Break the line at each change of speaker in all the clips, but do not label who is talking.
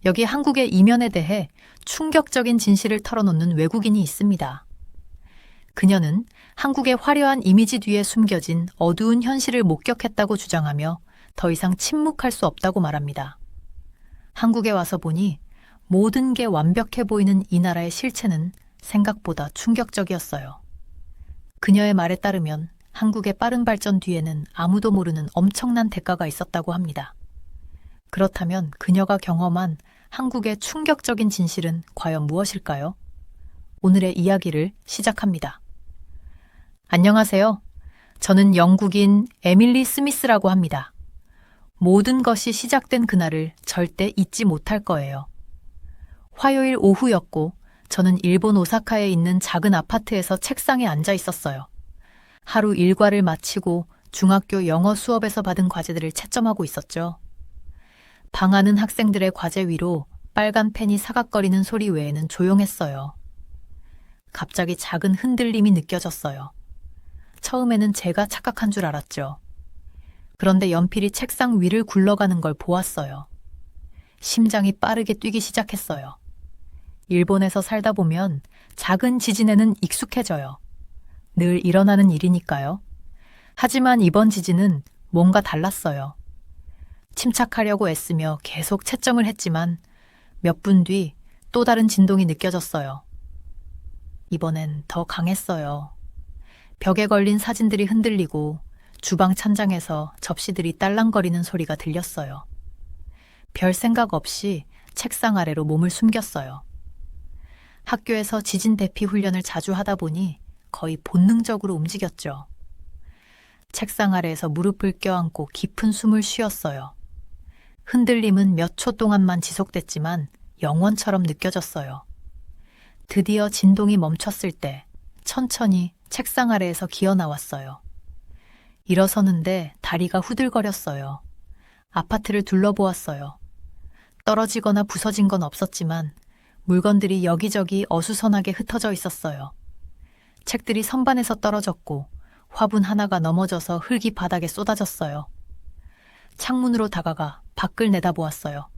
여기 한국의 이면에 대해 충격적인 진실을 털어놓는 외국인이 있습니다. 그녀는 한국의 화려한 이미지 뒤에 숨겨진 어두운 현실을 목격했다고 주장하며 더 이상 침묵할 수 없다고 말합니다. 한국에 와서 보니 모든 게 완벽해 보이는 이 나라의 실체는 생각보다 충격적이었어요. 그녀의 말에 따르면 한국의 빠른 발전 뒤에는 아무도 모르는 엄청난 대가가 있었다고 합니다. 그렇다면 그녀가 경험한 한국의 충격적인 진실은 과연 무엇일까요? 오늘의 이야기를 시작합니다. 안녕하세요. 저는 영국인 에밀리 스미스라고 합니다. 모든 것이 시작된 그날을 절대 잊지 못할 거예요. 화요일 오후였고 저는 일본 오사카에 있는 작은 아파트에서 책상에 앉아 있었어요. 하루 일과를 마치고 중학교 영어 수업에서 받은 과제들을 채점하고 있었죠. 방하는 학생들의 과제 위로 빨간 펜이 사각거리는 소리 외에는 조용했어요. 갑자기 작은 흔들림이 느껴졌어요. 처음에는 제가 착각한 줄 알았죠. 그런데 연필이 책상 위를 굴러가는 걸 보았어요. 심장이 빠르게 뛰기 시작했어요. 일본에서 살다 보면 작은 지진에는 익숙해져요. 늘 일어나는 일이니까요. 하지만 이번 지진은 뭔가 달랐어요. 침착하려고 애쓰며 계속 채점을 했지만 몇 분 뒤 또 다른 진동이 느껴졌어요. 이번엔 더 강했어요. 벽에 걸린 사진들이 흔들리고 주방 찬장에서 접시들이 딸랑거리는 소리가 들렸어요. 별 생각 없이 책상 아래로 몸을 숨겼어요. 학교에서 지진 대피 훈련을 자주 하다 보니 거의 본능적으로 움직였죠. 책상 아래에서 무릎을 껴안고 깊은 숨을 쉬었어요. 흔들림은 몇 초 동안만 지속됐지만 영원처럼 느껴졌어요. 드디어 진동이 멈췄을 때 천천히 책상 아래에서 기어 나왔어요. 일어서는데 다리가 후들거렸어요. 아파트를 둘러보았어요. 떨어지거나 부서진 건 없었지만 물건들이 여기저기 어수선하게 흩어져 있었어요. 책들이 선반에서 떨어졌고 화분 하나가 넘어져서 흙이 바닥에 쏟아졌어요. 창문으로 다가가 밖을 내다보았어요.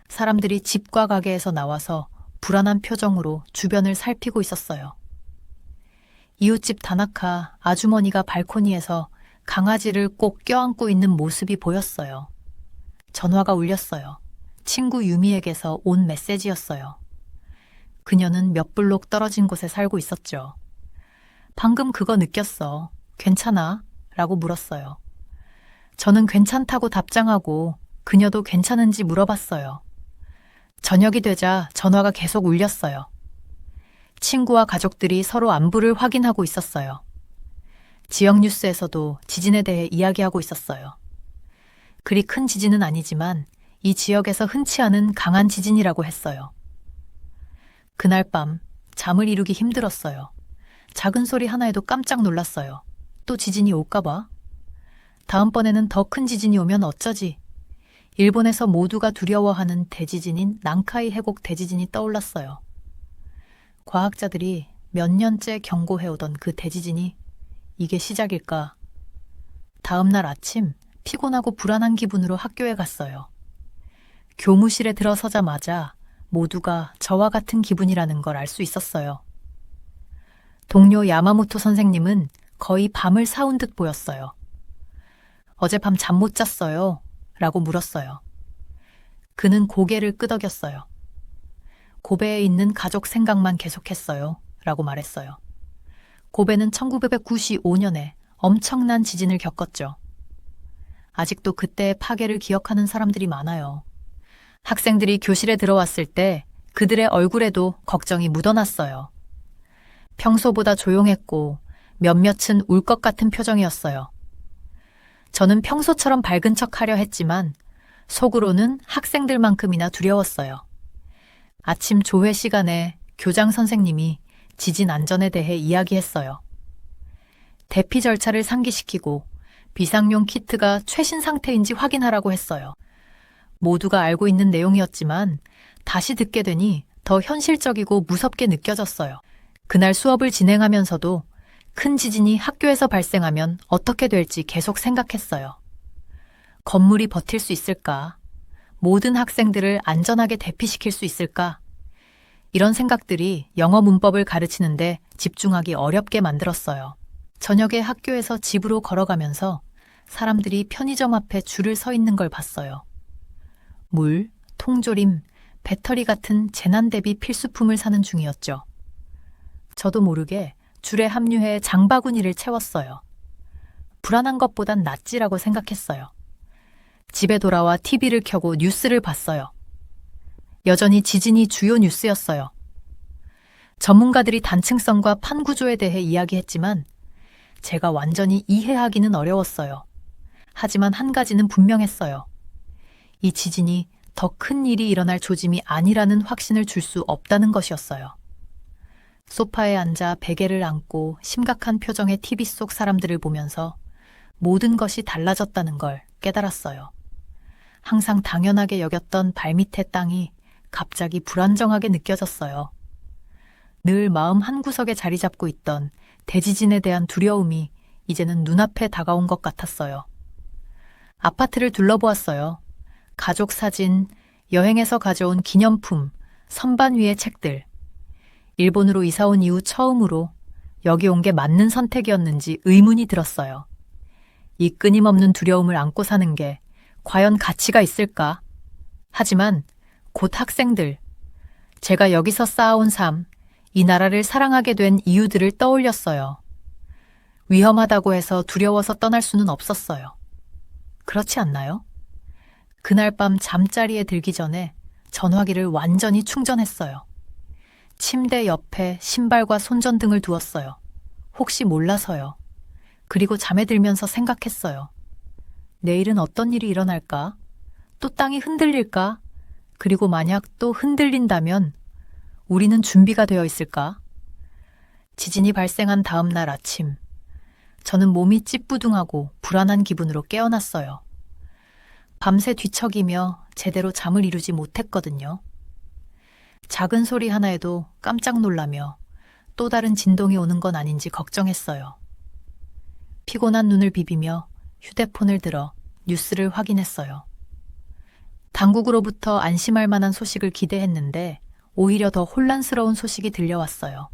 사람들이 집과 가게에서 나와서 불안한 표정으로 주변을 살피고 있었어요. 이웃집 다나카 아주머니가 발코니에서 강아지를 꼭 껴안고 있는 모습이 보였어요. 전화가 울렸어요. 친구 유미에게서 온 메시지였어요. 그녀는 몇 블록 떨어진 곳에 살고 있었죠. 방금 그거 느꼈어. 괜찮아? 라고 물었어요. 저는 괜찮다고 답장하고 그녀도 괜찮은지 물어봤어요. 저녁이 되자 전화가 계속 울렸어요. 친구와 가족들이 서로 안부를 확인하고 있었어요. 지역 뉴스에서도 지진에 대해 이야기하고 있었어요. 그리 큰 지진은 아니지만 이 지역에서 흔치 않은 강한 지진이라고 했어요. 그날 밤 잠을 이루기 힘들었어요. 작은 소리 하나에도 깜짝 놀랐어요. 또 지진이 올까 봐. 다음번에는 더 큰 지진이 오면 어쩌지? 일본에서 모두가 두려워하는 대지진인 난카이 해곡 대지진이 떠올랐어요. 과학자들이 몇 년째 경고해오던 그 대지진이 이게 시작일까? 다음 날 아침 피곤하고 불안한 기분으로 학교에 갔어요. 교무실에 들어서자마자 모두가 저와 같은 기분이라는 걸 알 수 있었어요. 동료 야마모토 선생님은 거의 밤을 사운 듯 보였어요. 어젯밤 잠 못 잤어요? 라고 물었어요. 그는 고개를 끄덕였어요. 고베에 있는 가족 생각만 계속했어요. 라고 말했어요. 고베는 1995년에 엄청난 지진을 겪었죠. 아직도 그때의 파괴를 기억하는 사람들이 많아요. 학생들이 교실에 들어왔을 때 그들의 얼굴에도 걱정이 묻어났어요. 평소보다 조용했고 몇몇은 울 것 같은 표정이었어요. 저는 평소처럼 밝은 척 하려 했지만 속으로는 학생들만큼이나 두려웠어요. 아침 조회 시간에 교장 선생님이 지진 안전에 대해 이야기했어요. 대피 절차를 상기시키고 비상용 키트가 최신 상태인지 확인하라고 했어요. 모두가 알고 있는 내용이었지만 다시 듣게 되니 더 현실적이고 무섭게 느껴졌어요. 그날 수업을 진행하면서도 큰 지진이 학교에서 발생하면 어떻게 될지 계속 생각했어요. 건물이 버틸 수 있을까? 모든 학생들을 안전하게 대피시킬 수 있을까? 이런 생각들이 영어 문법을 가르치는데 집중하기 어렵게 만들었어요. 저녁에 학교에서 집으로 걸어가면서 사람들이 편의점 앞에 줄을 서 있는 걸 봤어요. 물, 통조림, 배터리 같은 재난 대비 필수품을 사는 중이었죠. 저도 모르게 줄에 합류해 장바구니를 채웠어요. 불안한 것보단 낫지라고 생각했어요. 집에 돌아와 TV를 켜고 뉴스를 봤어요. 여전히 지진이 주요 뉴스였어요. 전문가들이 단층성과 판구조에 대해 이야기했지만 제가 완전히 이해하기는 어려웠어요. 하지만 한 가지는 분명했어요. 이 지진이 더 큰 일이 일어날 조짐이 아니라는 확신을 줄 수 없다는 것이었어요. 소파에 앉아 베개를 안고 심각한 표정의 TV 속 사람들을 보면서 모든 것이 달라졌다는 걸 깨달았어요. 항상 당연하게 여겼던 발밑의 땅이 갑자기 불안정하게 느껴졌어요. 늘 마음 한구석에 자리 잡고 있던 대지진에 대한 두려움이 이제는 눈앞에 다가온 것 같았어요. 아파트를 둘러보았어요. 가족 사진, 여행에서 가져온 기념품, 선반 위의 책들. 일본으로 이사 온 이후 처음으로 여기 온 게 맞는 선택이었는지 의문이 들었어요. 이 끊임없는 두려움을 안고 사는 게 과연 가치가 있을까? 하지만 곧 학생들, 제가 여기서 쌓아온 삶, 이 나라를 사랑하게 된 이유들을 떠올렸어요. 위험하다고 해서 두려워서 떠날 수는 없었어요. 그렇지 않나요? 그날 밤 잠자리에 들기 전에 전화기를 완전히 충전했어요. 침대 옆에 신발과 손전등을 두었어요. 혹시 몰라서요. 그리고 잠에 들면서 생각했어요. 내일은 어떤 일이 일어날까? 또 땅이 흔들릴까? 그리고 만약 또 흔들린다면 우리는 준비가 되어 있을까? 지진이 발생한 다음 날 아침, 저는 몸이 찌뿌둥하고 불안한 기분으로 깨어났어요. 밤새 뒤척이며 제대로 잠을 이루지 못했거든요. 작은 소리 하나에도 깜짝 놀라며 또 다른 진동이 오는 건 아닌지 걱정했어요. 피곤한 눈을 비비며 휴대폰을 들어 뉴스를 확인했어요. 당국으로부터 안심할 만한 소식을 기대했는데 오히려 더 혼란스러운 소식이 들려왔어요.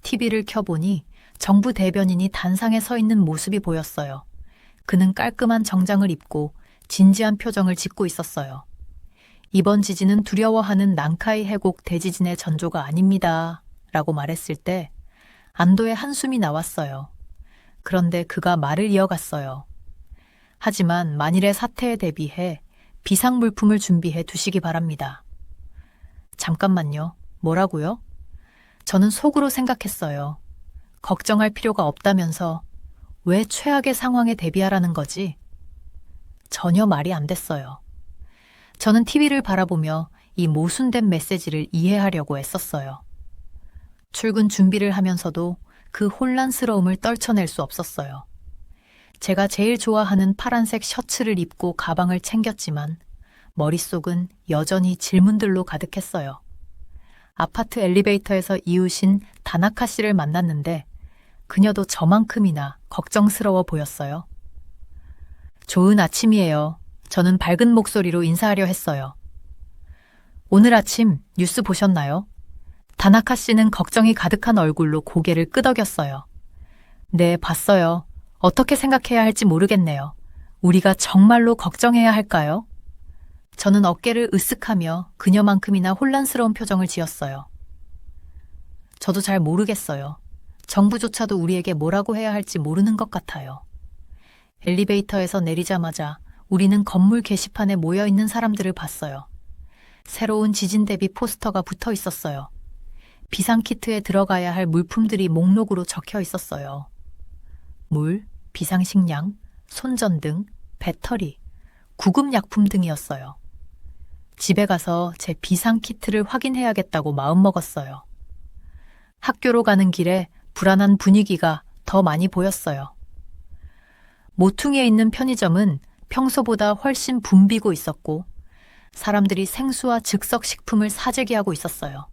TV를 켜보니 정부 대변인이 단상에 서 있는 모습이 보였어요. 그는 깔끔한 정장을 입고 진지한 표정을 짓고 있었어요. 이번 지진은 두려워하는 난카이 해곡 대지진의 전조가 아닙니다. 라고 말했을 때 안도의 한숨이 나왔어요. 그런데 그가 말을 이어갔어요. 하지만 만일의 사태에 대비해 비상 물품을 준비해 두시기 바랍니다. 잠깐만요. 뭐라고요? 저는 속으로 생각했어요. 걱정할 필요가 없다면서 왜 최악의 상황에 대비하라는 거지? 전혀 말이 안 됐어요. 저는 TV를 바라보며 이 모순된 메시지를 이해하려고 애썼어요. 출근 준비를 하면서도 그 혼란스러움을 떨쳐낼 수 없었어요. 제가 제일 좋아하는 파란색 셔츠를 입고 가방을 챙겼지만 머릿속은 여전히 질문들로 가득했어요. 아파트 엘리베이터에서 이웃인 다나카 씨를 만났는데 그녀도 저만큼이나 걱정스러워 보였어요. 좋은 아침이에요. 저는 밝은 목소리로 인사하려 했어요. 오늘 아침 뉴스 보셨나요? 다나카 씨는 걱정이 가득한 얼굴로 고개를 끄덕였어요. 네, 봤어요. 어떻게 생각해야 할지 모르겠네요. 우리가 정말로 걱정해야 할까요? 저는 어깨를 으쓱하며 그녀만큼이나 혼란스러운 표정을 지었어요. 저도 잘 모르겠어요. 정부조차도 우리에게 뭐라고 해야 할지 모르는 것 같아요. 엘리베이터에서 내리자마자 우리는 건물 게시판에 모여있는 사람들을 봤어요. 새로운 지진 대비 포스터가 붙어 있었어요. 비상키트에 들어가야 할 물품들이 목록으로 적혀 있었어요. 물, 비상식량, 손전등, 배터리, 구급약품 등이었어요. 집에 가서 제 비상키트를 확인해야겠다고 마음먹었어요. 학교로 가는 길에 불안한 분위기가 더 많이 보였어요. 모퉁이에 있는 편의점은 평소보다 훨씬 붐비고 있었고 사람들이 생수와 즉석식품을 사재기하고 있었어요.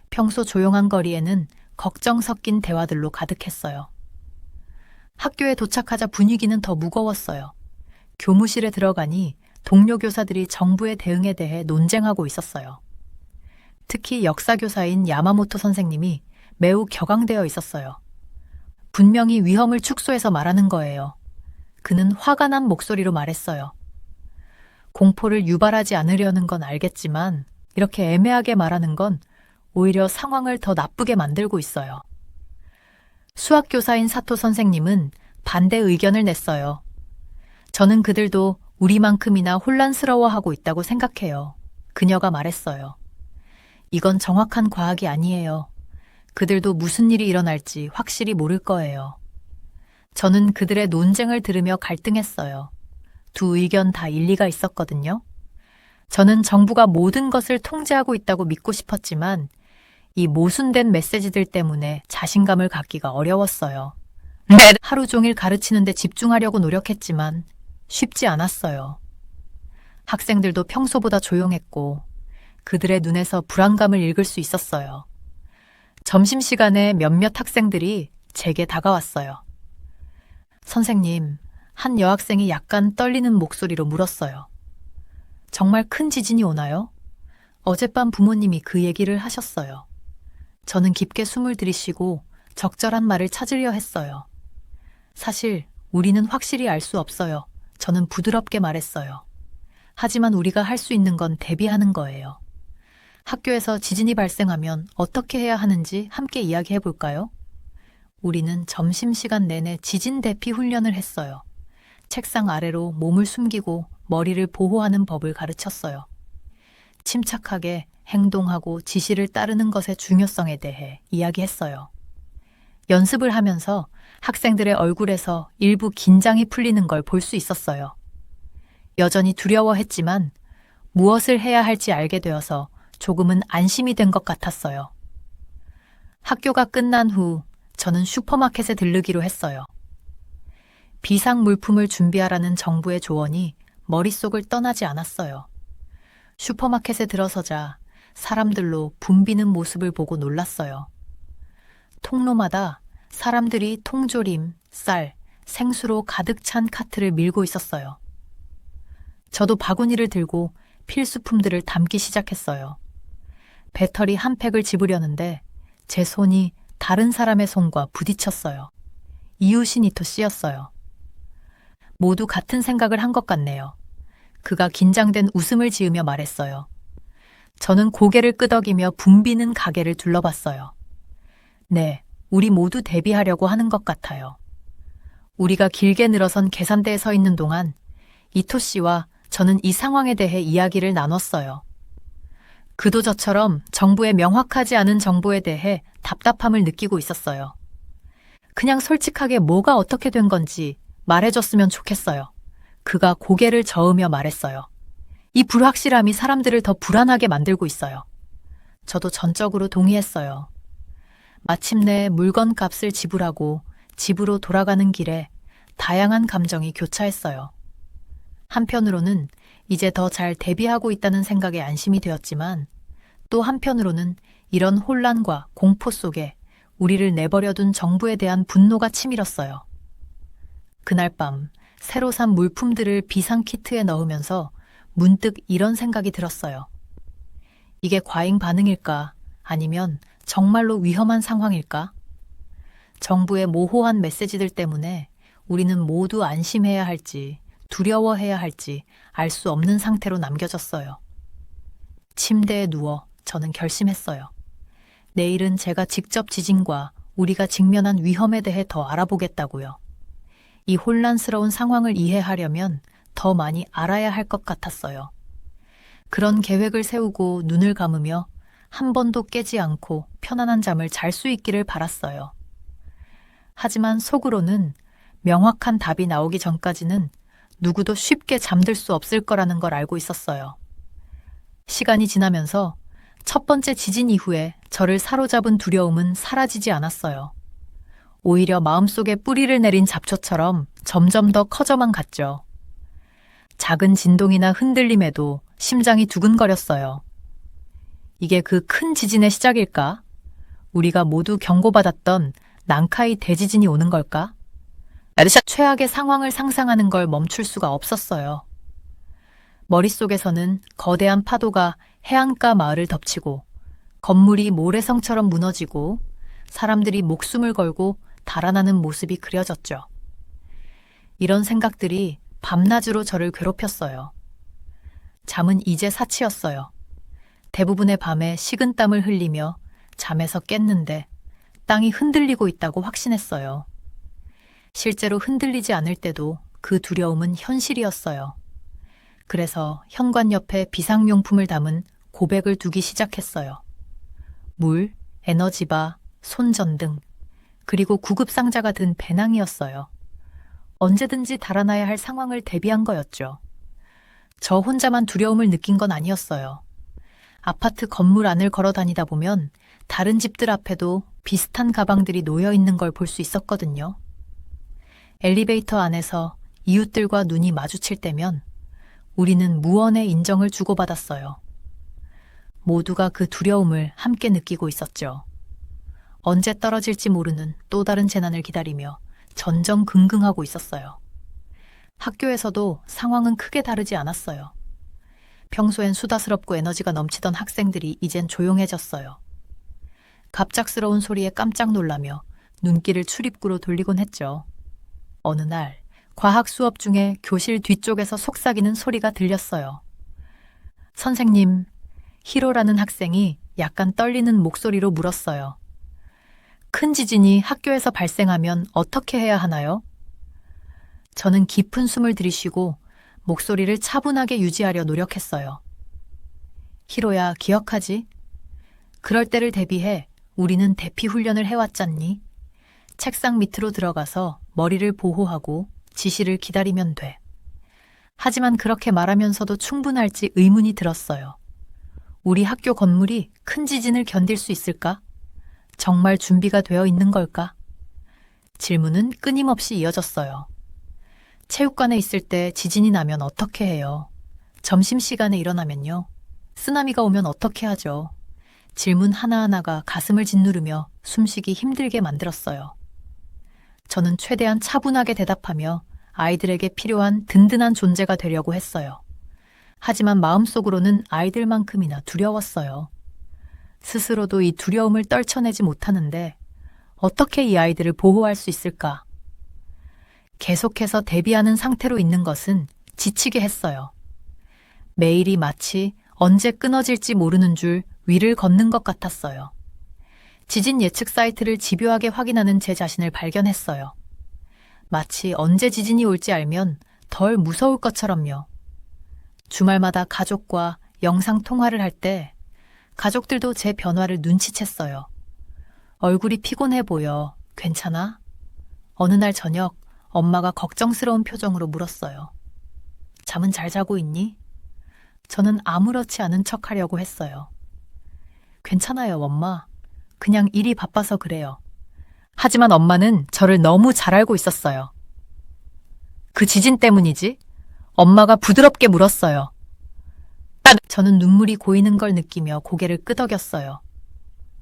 평소 조용한 거리에는 걱정 섞인 대화들로 가득했어요. 학교에 도착하자 분위기는 더 무거웠어요. 교무실에 들어가니 동료 교사들이 정부의 대응에 대해 논쟁하고 있었어요. 특히 역사 교사인 야마모토 선생님이 매우 격앙되어 있었어요. 분명히 위험을 축소해서 말하는 거예요. 그는 화가 난 목소리로 말했어요. 공포를 유발하지 않으려는 건 알겠지만 이렇게 애매하게 말하는 건 오히려 상황을 더 나쁘게 만들고 있어요. 수학 교사인 사토 선생님은 반대 의견을 냈어요. 저는 그들도 우리만큼이나 혼란스러워하고 있다고 생각해요. 그녀가 말했어요. 이건 정확한 과학이 아니에요. 그들도 무슨 일이 일어날지 확실히 모를 거예요. 저는 그들의 논쟁을 들으며 갈등했어요. 두 의견 다 일리가 있었거든요. 저는 정부가 모든 것을 통제하고 있다고 믿고 싶었지만 이 모순된 메시지들 때문에 자신감을 갖기가 어려웠어요. 하루 종일 가르치는 데 집중하려고 노력했지만 쉽지 않았어요. 학생들도 평소보다 조용했고 그들의 눈에서 불안감을 읽을 수 있었어요. 점심시간에 몇몇 학생들이 제게 다가왔어요. 선생님, 한 여학생이 약간 떨리는 목소리로 물었어요. 정말 큰 지진이 오나요? 어젯밤 부모님이 그 얘기를 하셨어요. 저는 깊게 숨을 들이쉬고 적절한 말을 찾으려 했어요. 사실 우리는 확실히 알 수 없어요. 저는 부드럽게 말했어요. 하지만 우리가 할 수 있는 건 대비하는 거예요. 학교에서 지진이 발생하면 어떻게 해야 하는지 함께 이야기해 볼까요? 우리는 점심시간 내내 지진 대피 훈련을 했어요. 책상 아래로 몸을 숨기고 머리를 보호하는 법을 가르쳤어요. 침착하게 행동하고 지시를 따르는 것의 중요성에 대해 이야기했어요. 연습을 하면서 학생들의 얼굴에서 일부 긴장이 풀리는 걸 볼 수 있었어요. 여전히 두려워했지만 무엇을 해야 할지 알게 되어서 조금은 안심이 된 것 같았어요. 학교가 끝난 후 저는 슈퍼마켓에 들르기로 했어요. 비상 물품을 준비하라는 정부의 조언이 머릿속을 떠나지 않았어요. 슈퍼마켓에 들어서자 사람들로 붐비는 모습을 보고 놀랐어요. 통로마다 사람들이 통조림, 쌀, 생수로 가득 찬 카트를 밀고 있었어요. 저도 바구니를 들고 필수품들을 담기 시작했어요. 배터리 한 팩을 집으려는데 제 손이 다른 사람의 손과 부딪혔어요. 이웃인 이토 씨였어요. 모두 같은 생각을 한 것 같네요. 그가 긴장된 웃음을 지으며 말했어요. 저는 고개를 끄덕이며 붐비는 가게를 둘러봤어요. 네, 우리 모두 대비하려고 하는 것 같아요. 우리가 길게 늘어선 계산대에 서 있는 동안 이토 씨와 저는 이 상황에 대해 이야기를 나눴어요. 그도 저처럼 정부의 명확하지 않은 정보에 대해 답답함을 느끼고 있었어요. 그냥 솔직하게 뭐가 어떻게 된 건지 말해줬으면 좋겠어요. 그가 고개를 저으며 말했어요. 이 불확실함이 사람들을 더 불안하게 만들고 있어요. 저도 전적으로 동의했어요. 마침내 물건 값을 지불하고 집으로 돌아가는 길에 다양한 감정이 교차했어요. 한편으로는 이제 더 잘 대비하고 있다는 생각에 안심이 되었지만 또 한편으로는 이런 혼란과 공포 속에 우리를 내버려둔 정부에 대한 분노가 치밀었어요. 그날 밤 새로 산 물품들을 비상키트에 넣으면서 문득 이런 생각이 들었어요. 이게 과잉 반응일까? 아니면 정말로 위험한 상황일까? 정부의 모호한 메시지들 때문에 우리는 모두 안심해야 할지 두려워해야 할지 알 수 없는 상태로 남겨졌어요. 침대에 누워 저는 결심했어요. 내일은 제가 직접 지진과 우리가 직면한 위험에 대해 더 알아보겠다고요. 이 혼란스러운 상황을 이해하려면 더 많이 알아야 할 것 같았어요. 그런 계획을 세우고 눈을 감으며 한 번도 깨지 않고 편안한 잠을 잘 수 있기를 바랐어요. 하지만 속으로는 명확한 답이 나오기 전까지는 누구도 쉽게 잠들 수 없을 거라는 걸 알고 있었어요. 시간이 지나면서 첫 번째 지진 이후에 저를 사로잡은 두려움은 사라지지 않았어요. 오히려 마음속에 뿌리를 내린 잡초처럼 점점 더 커져만 갔죠. 작은 진동이나 흔들림에도 심장이 두근거렸어요. 이게 그 큰 지진의 시작일까? 우리가 모두 경고받았던 난카이 대지진이 오는 걸까? 최악의 상황을 상상하는 걸 멈출 수가 없었어요. 머릿속에서는 거대한 파도가 해안가 마을을 덮치고 건물이 모래성처럼 무너지고 사람들이 목숨을 걸고 달아나는 모습이 그려졌죠. 이런 생각들이 밤낮으로 저를 괴롭혔어요. 잠은 이제 사치였어요. 대부분의 밤에 식은땀을 흘리며 잠에서 깼는데 땅이 흔들리고 있다고 확신했어요. 실제로 흔들리지 않을 때도 그 두려움은 현실이었어요. 그래서 현관 옆에 비상용품을 담은 고백을 두기 시작했어요. 물, 에너지바, 손전등, 그리고 구급상자가 든 배낭이었어요. 언제든지 달아나야 할 상황을 대비한 거였죠. 저 혼자만 두려움을 느낀 건 아니었어요. 아파트 건물 안을 걸어 다니다 보면 다른 집들 앞에도 비슷한 가방들이 놓여 있는 걸 볼 수 있었거든요. 엘리베이터 안에서 이웃들과 눈이 마주칠 때면 우리는 무언의 인정을 주고받았어요. 모두가 그 두려움을 함께 느끼고 있었죠. 언제 떨어질지 모르는 또 다른 재난을 기다리며 전전긍긍하고 있었어요. 학교에서도 상황은 크게 다르지 않았어요. 평소엔 수다스럽고 에너지가 넘치던 학생들이 이젠 조용해졌어요. 갑작스러운 소리에 깜짝 놀라며 눈길을 출입구로 돌리곤 했죠. 어느 날 과학 수업 중에 교실 뒤쪽에서 속삭이는 소리가 들렸어요. 선생님, 히로라는 학생이 약간 떨리는 목소리로 물었어요. 큰 지진이 학교에서 발생하면 어떻게 해야 하나요? 저는 깊은 숨을 들이쉬고 목소리를 차분하게 유지하려 노력했어요. 히로야, 기억하지? 그럴 때를 대비해 우리는 대피 훈련을 해왔잖니? 책상 밑으로 들어가서 머리를 보호하고 지시를 기다리면 돼. 하지만 그렇게 말하면서도 충분할지 의문이 들었어요. 우리 학교 건물이 큰 지진을 견딜 수 있을까? 정말 준비가 되어 있는 걸까? 질문은 끊임없이 이어졌어요. 체육관에 있을 때 지진이 나면 어떻게 해요? 점심시간에 일어나면요? 쓰나미가 오면 어떻게 하죠? 질문 하나하나가 가슴을 짓누르며 숨쉬기 힘들게 만들었어요. 저는 최대한 차분하게 대답하며 아이들에게 필요한 든든한 존재가 되려고 했어요. 하지만 마음속으로는 아이들만큼이나 두려웠어요. 스스로도 이 두려움을 떨쳐내지 못하는데 어떻게 이 아이들을 보호할 수 있을까? 계속해서 대비하는 상태로 있는 것은 지치게 했어요. 매일이 마치 언제 끊어질지 모르는 줄 위를 걷는 것 같았어요. 지진 예측 사이트를 집요하게 확인하는 제 자신을 발견했어요. 마치 언제 지진이 올지 알면 덜 무서울 것처럼요. 주말마다 가족과 영상 통화를 할 때 가족들도 제 변화를 눈치챘어요. 얼굴이 피곤해 보여. 괜찮아? 어느 날 저녁 엄마가 걱정스러운 표정으로 물었어요. 잠은 잘 자고 있니? 저는 아무렇지 않은 척 하려고 했어요. 괜찮아요, 엄마. 그냥 일이 바빠서 그래요. 하지만 엄마는 저를 너무 잘 알고 있었어요. 그 지진 때문이지? 엄마가 부드럽게 물었어요. 저는 눈물이 고이는 걸 느끼며 고개를 끄덕였어요.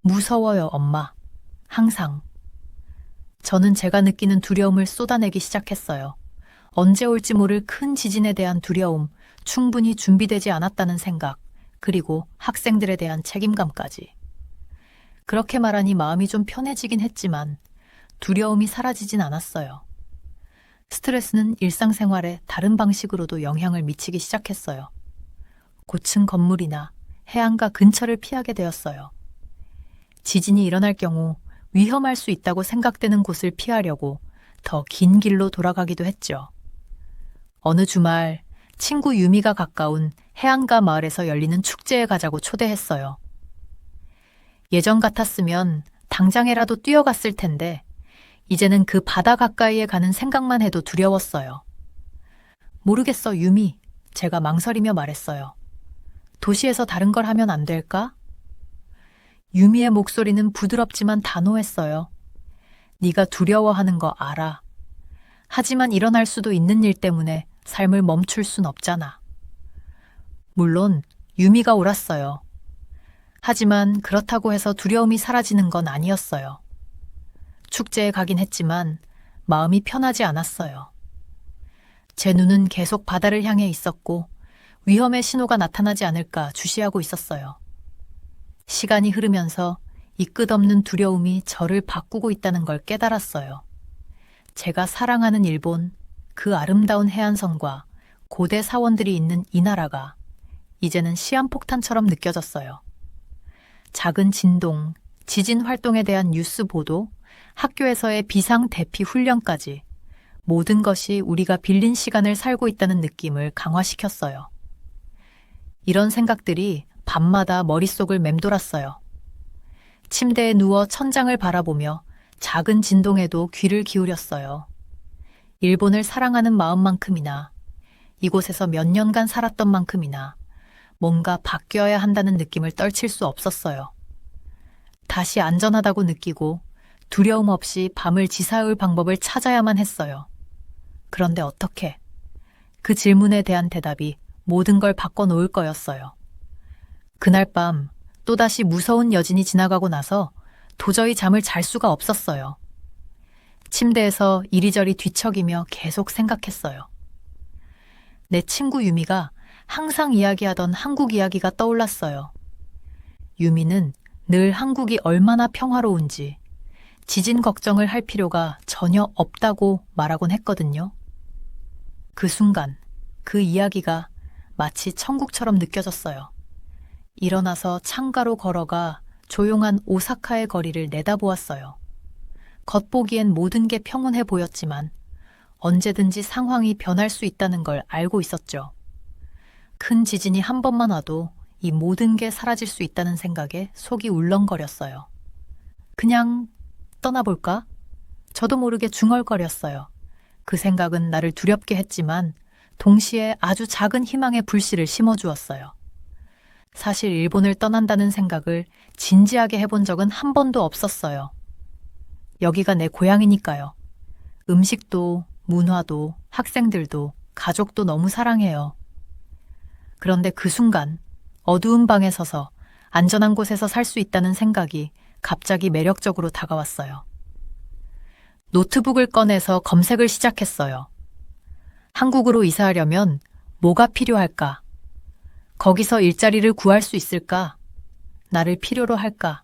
무서워요, 엄마. 항상. 저는 제가 느끼는 두려움을 쏟아내기 시작했어요. 언제 올지 모를 큰 지진에 대한 두려움, 충분히 준비되지 않았다는 생각, 그리고 학생들에 대한 책임감까지. 그렇게 말하니 마음이 좀 편해지긴 했지만 두려움이 사라지진 않았어요. 스트레스는 일상생활에 다른 방식으로도 영향을 미치기 시작했어요. 고층 건물이나 해안가 근처를 피하게 되었어요. 지진이 일어날 경우 위험할 수 있다고 생각되는 곳을 피하려고 더 긴 길로 돌아가기도 했죠. 어느 주말 친구 유미가 가까운 해안가 마을에서 열리는 축제에 가자고 초대했어요. 예전 같았으면 당장에라도 뛰어갔을 텐데 이제는 그 바다 가까이에 가는 생각만 해도 두려웠어요. 모르겠어, 유미. 제가 망설이며 말했어요. 도시에서 다른 걸 하면 안 될까? 유미의 목소리는 부드럽지만 단호했어요. 네가 두려워하는 거 알아. 하지만 일어날 수도 있는 일 때문에 삶을 멈출 순 없잖아. 물론 유미가 옳았어요. 하지만 그렇다고 해서 두려움이 사라지는 건 아니었어요. 축제에 가긴 했지만 마음이 편하지 않았어요. 제 눈은 계속 바다를 향해 있었고 위험의 신호가 나타나지 않을까 주시하고 있었어요. 시간이 흐르면서 이 끝없는 두려움이 저를 바꾸고 있다는 걸 깨달았어요. 제가 사랑하는 일본, 그 아름다운 해안선과 고대 사원들이 있는 이 나라가 이제는 시한폭탄처럼 느껴졌어요. 작은 진동, 지진 활동에 대한 뉴스 보도, 학교에서의 비상 대피 훈련까지 모든 것이 우리가 빌린 시간을 살고 있다는 느낌을 강화시켰어요. 이런 생각들이 밤마다 머릿속을 맴돌았어요. 침대에 누워 천장을 바라보며 작은 진동에도 귀를 기울였어요. 일본을 사랑하는 마음만큼이나 이곳에서 몇 년간 살았던 만큼이나 뭔가 바뀌어야 한다는 느낌을 떨칠 수 없었어요. 다시 안전하다고 느끼고 두려움 없이 밤을 지새울 방법을 찾아야만 했어요. 그런데 어떻게? 그 질문에 대한 대답이 모든 걸 바꿔놓을 거였어요. 그날 밤 또다시 무서운 여진이 지나가고 나서 도저히 잠을 잘 수가 없었어요. 침대에서 이리저리 뒤척이며 계속 생각했어요. 내 친구 유미가 항상 이야기하던 한국 이야기가 떠올랐어요. 유미는 늘 한국이 얼마나 평화로운지 지진 걱정을 할 필요가 전혀 없다고 말하곤 했거든요. 그 순간 그 이야기가 마치 천국처럼 느껴졌어요. 일어나서 창가로 걸어가 조용한 오사카의 거리를 내다보았어요. 겉보기엔 모든 게 평온해 보였지만 언제든지 상황이 변할 수 있다는 걸 알고 있었죠. 큰 지진이 한 번만 와도 이 모든 게 사라질 수 있다는 생각에 속이 울렁거렸어요. 그냥 떠나볼까? 저도 모르게 중얼거렸어요. 그 생각은 나를 두렵게 했지만 동시에 아주 작은 희망의 불씨를 심어주었어요. 사실 일본을 떠난다는 생각을 진지하게 해본 적은 한 번도 없었어요. 여기가 내 고향이니까요. 음식도, 문화도, 학생들도, 가족도 너무 사랑해요. 그런데 그 순간 어두운 방에 서서 안전한 곳에서 살 수 있다는 생각이 갑자기 매력적으로 다가왔어요. 노트북을 꺼내서 검색을 시작했어요. 한국으로 이사하려면 뭐가 필요할까? 거기서 일자리를 구할 수 있을까? 나를 필요로 할까?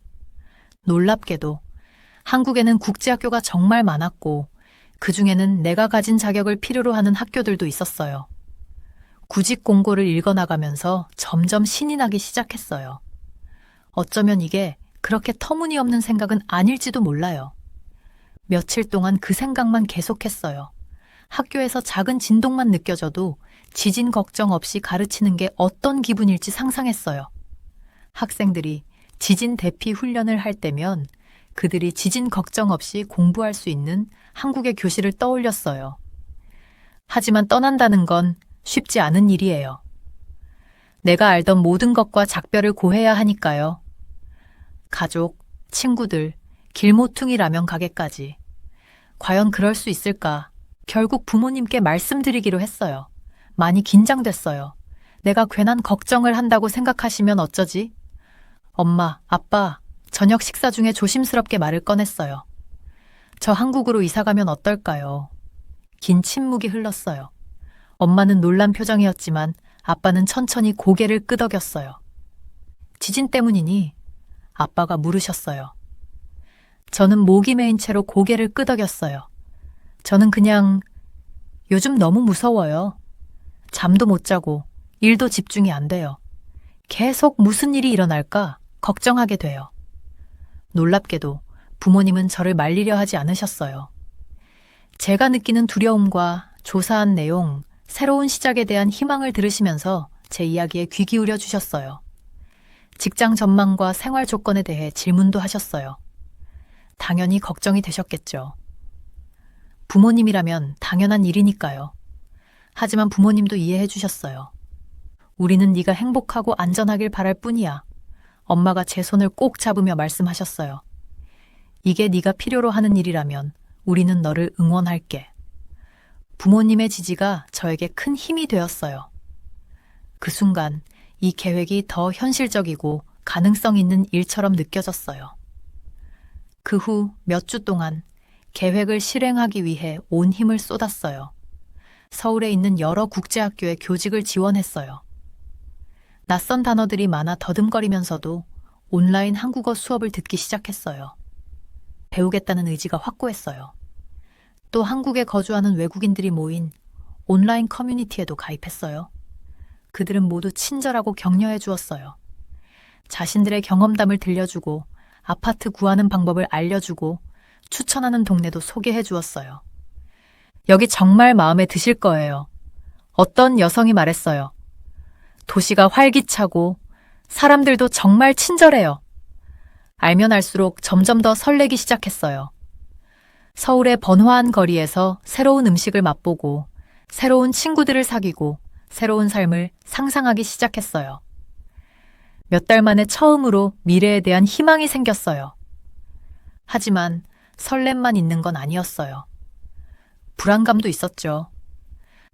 놀랍게도 한국에는 국제학교가 정말 많았고 그중에는 내가 가진 자격을 필요로 하는 학교들도 있었어요. 구직 공고를 읽어나가면서 점점 신이 나기 시작했어요. 어쩌면 이게 그렇게 터무니없는 생각은 아닐지도 몰라요. 며칠 동안 그 생각만 계속했어요. 학교에서 작은 진동만 느껴져도 지진 걱정 없이 가르치는 게 어떤 기분일지 상상했어요. 학생들이 지진 대피 훈련을 할 때면 그들이 지진 걱정 없이 공부할 수 있는 한국의 교실을 떠올렸어요. 하지만 떠난다는 건 쉽지 않은 일이에요. 내가 알던 모든 것과 작별을 고해야 하니까요. 가족, 친구들, 길모퉁이 라면 가게까지. 과연 그럴 수 있을까? 결국 부모님께 말씀드리기로 했어요. 많이 긴장됐어요. 내가 괜한 걱정을 한다고 생각하시면 어쩌지? 엄마, 아빠, 저녁 식사 중에 조심스럽게 말을 꺼냈어요. 저 한국으로 이사가면 어떨까요? 긴 침묵이 흘렀어요. 엄마는 놀란 표정이었지만 아빠는 천천히 고개를 끄덕였어요. 지진 때문이니? 아빠가 물으셨어요. 저는 목이 메인 채로 고개를 끄덕였어요. 저는 그냥 요즘 너무 무서워요. 잠도 못 자고 일도 집중이 안 돼요. 계속 무슨 일이 일어날까 걱정하게 돼요. 놀랍게도 부모님은 저를 말리려 하지 않으셨어요. 제가 느끼는 두려움과 조사한 내용, 새로운 시작에 대한 희망을 들으시면서 제 이야기에 귀 기울여 주셨어요. 직장 전망과 생활 조건에 대해 질문도 하셨어요. 당연히 걱정이 되셨겠죠. 부모님이라면 당연한 일이니까요. 하지만 부모님도 이해해 주셨어요. 우리는 네가 행복하고 안전하길 바랄 뿐이야. 엄마가 제 손을 꼭 잡으며 말씀하셨어요. 이게 네가 필요로 하는 일이라면 우리는 너를 응원할게. 부모님의 지지가 저에게 큰 힘이 되었어요. 그 순간 이 계획이 더 현실적이고 가능성 있는 일처럼 느껴졌어요. 그 후 몇 주 동안 계획을 실행하기 위해 온 힘을 쏟았어요. 서울에 있는 여러 국제학교에 교직을 지원했어요. 낯선 단어들이 많아 더듬거리면서도 온라인 한국어 수업을 듣기 시작했어요. 배우겠다는 의지가 확고했어요. 또 한국에 거주하는 외국인들이 모인 온라인 커뮤니티에도 가입했어요. 그들은 모두 친절하고 격려해 주었어요. 자신들의 경험담을 들려주고 아파트 구하는 방법을 알려주고 추천하는 동네도 소개해 주었어요. 여기 정말 마음에 드실 거예요. 어떤 여성이 말했어요. 도시가 활기차고 사람들도 정말 친절해요. 알면 알수록 점점 더 설레기 시작했어요. 서울의 번화한 거리에서 새로운 음식을 맛보고 새로운 친구들을 사귀고 새로운 삶을 상상하기 시작했어요. 몇 달 만에 처음으로 미래에 대한 희망이 생겼어요. 하지만 설렘만 있는 건 아니었어요. 불안감도 있었죠.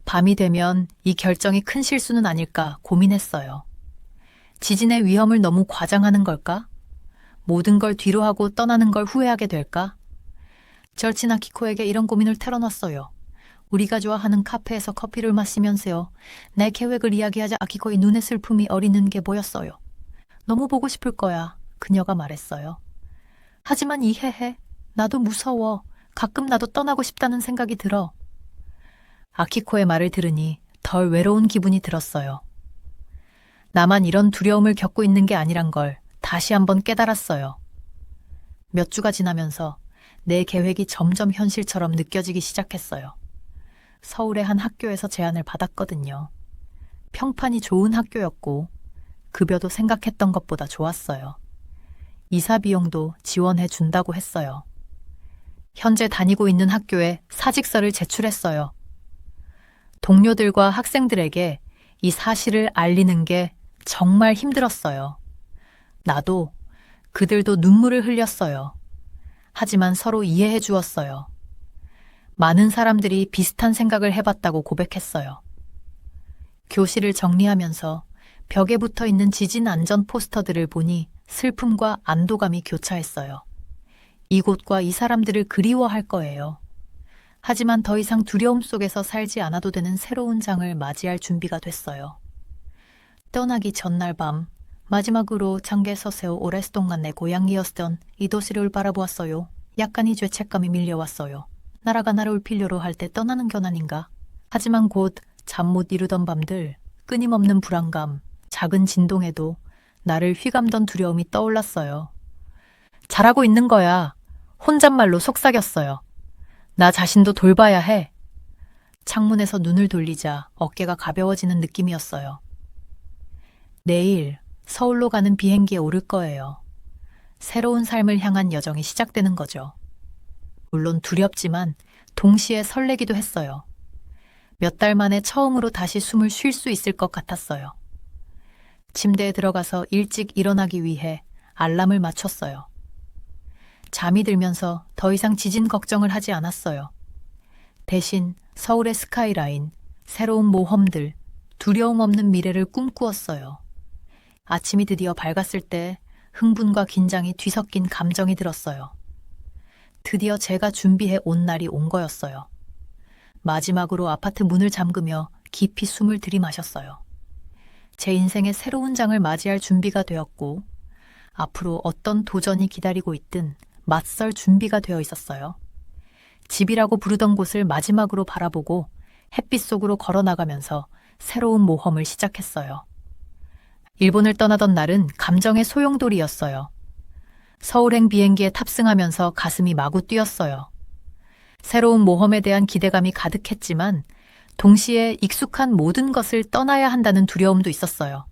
밤이 되면 이 결정이 큰 실수는 아닐까 고민했어요. 지진의 위험을 너무 과장하는 걸까? 모든 걸 뒤로하고 떠나는 걸 후회하게 될까? 절친 아키코에게 이런 고민을 털어놨어요. 우리가 좋아하는 카페에서 커피를 마시면서요. 내 계획을 이야기하자 아키코의 눈에 슬픔이 어리는 게 보였어요. 너무 보고 싶을 거야. 그녀가 말했어요. 하지만 이해해. 나도 무서워. 가끔 나도 떠나고 싶다는 생각이 들어. 아키코의 말을 들으니 덜 외로운 기분이 들었어요. 나만 이런 두려움을 겪고 있는 게 아니란 걸 다시 한번 깨달았어요. 몇 주가 지나면서 내 계획이 점점 현실처럼 느껴지기 시작했어요. 서울의 한 학교에서 제안을 받았거든요. 평판이 좋은 학교였고 급여도 생각했던 것보다 좋았어요. 이사 비용도 지원해 준다고 했어요. 현재 다니고 있는 학교에 사직서를 제출했어요. 동료들과 학생들에게 이 사실을 알리는 게 정말 힘들었어요. 나도, 그들도 눈물을 흘렸어요. 하지만 서로 이해해 주었어요. 많은 사람들이 비슷한 생각을 해봤다고 고백했어요. 교실을 정리하면서 벽에 붙어 있는 지진 안전 포스터들을 보니 슬픔과 안도감이 교차했어요. 이곳과 이 사람들을 그리워할 거예요. 하지만 더 이상 두려움 속에서 살지 않아도 되는 새로운 장을 맞이할 준비가 됐어요. 떠나기 전날 밤, 마지막으로 장계 서세오 오랫동안 내 고향이었던 이 도시를 바라보았어요. 약간의 죄책감이 밀려왔어요. 나라가 나를 필요로 할 때 떠나는 건 아닌가? 하지만 곧 잠 못 이루던 밤들, 끊임없는 불안감, 작은 진동에도 나를 휘감던 두려움이 떠올랐어요. 잘하고 있는 거야. 혼잣말로 속삭였어요. 나 자신도 돌봐야 해. 창문에서 눈을 돌리자 어깨가 가벼워지는 느낌이었어요. 내일 서울로 가는 비행기에 오를 거예요. 새로운 삶을 향한 여정이 시작되는 거죠. 물론 두렵지만 동시에 설레기도 했어요. 몇 달 만에 처음으로 다시 숨을 쉴 수 있을 것 같았어요. 침대에 들어가서 일찍 일어나기 위해 알람을 맞췄어요. 잠이 들면서 더 이상 지진 걱정을 하지 않았어요. 대신 서울의 스카이라인, 새로운 모험들, 두려움 없는 미래를 꿈꾸었어요. 아침이 드디어 밝았을 때 흥분과 긴장이 뒤섞인 감정이 들었어요. 드디어 제가 준비해 온 날이 온 거였어요. 마지막으로 아파트 문을 잠그며 깊이 숨을 들이마셨어요. 제 인생의 새로운 장을 맞이할 준비가 되었고 앞으로 어떤 도전이 기다리고 있든 맞설 준비가 되어 있었어요. 집이라고 부르던 곳을 마지막으로 바라보고 햇빛 속으로 걸어나가면서 새로운 모험을 시작했어요. 일본을 떠나던 날은 감정의 소용돌이였어요. 서울행 비행기에 탑승하면서 가슴이 마구 뛰었어요. 새로운 모험에 대한 기대감이 가득했지만 동시에 익숙한 모든 것을 떠나야 한다는 두려움도 있었어요.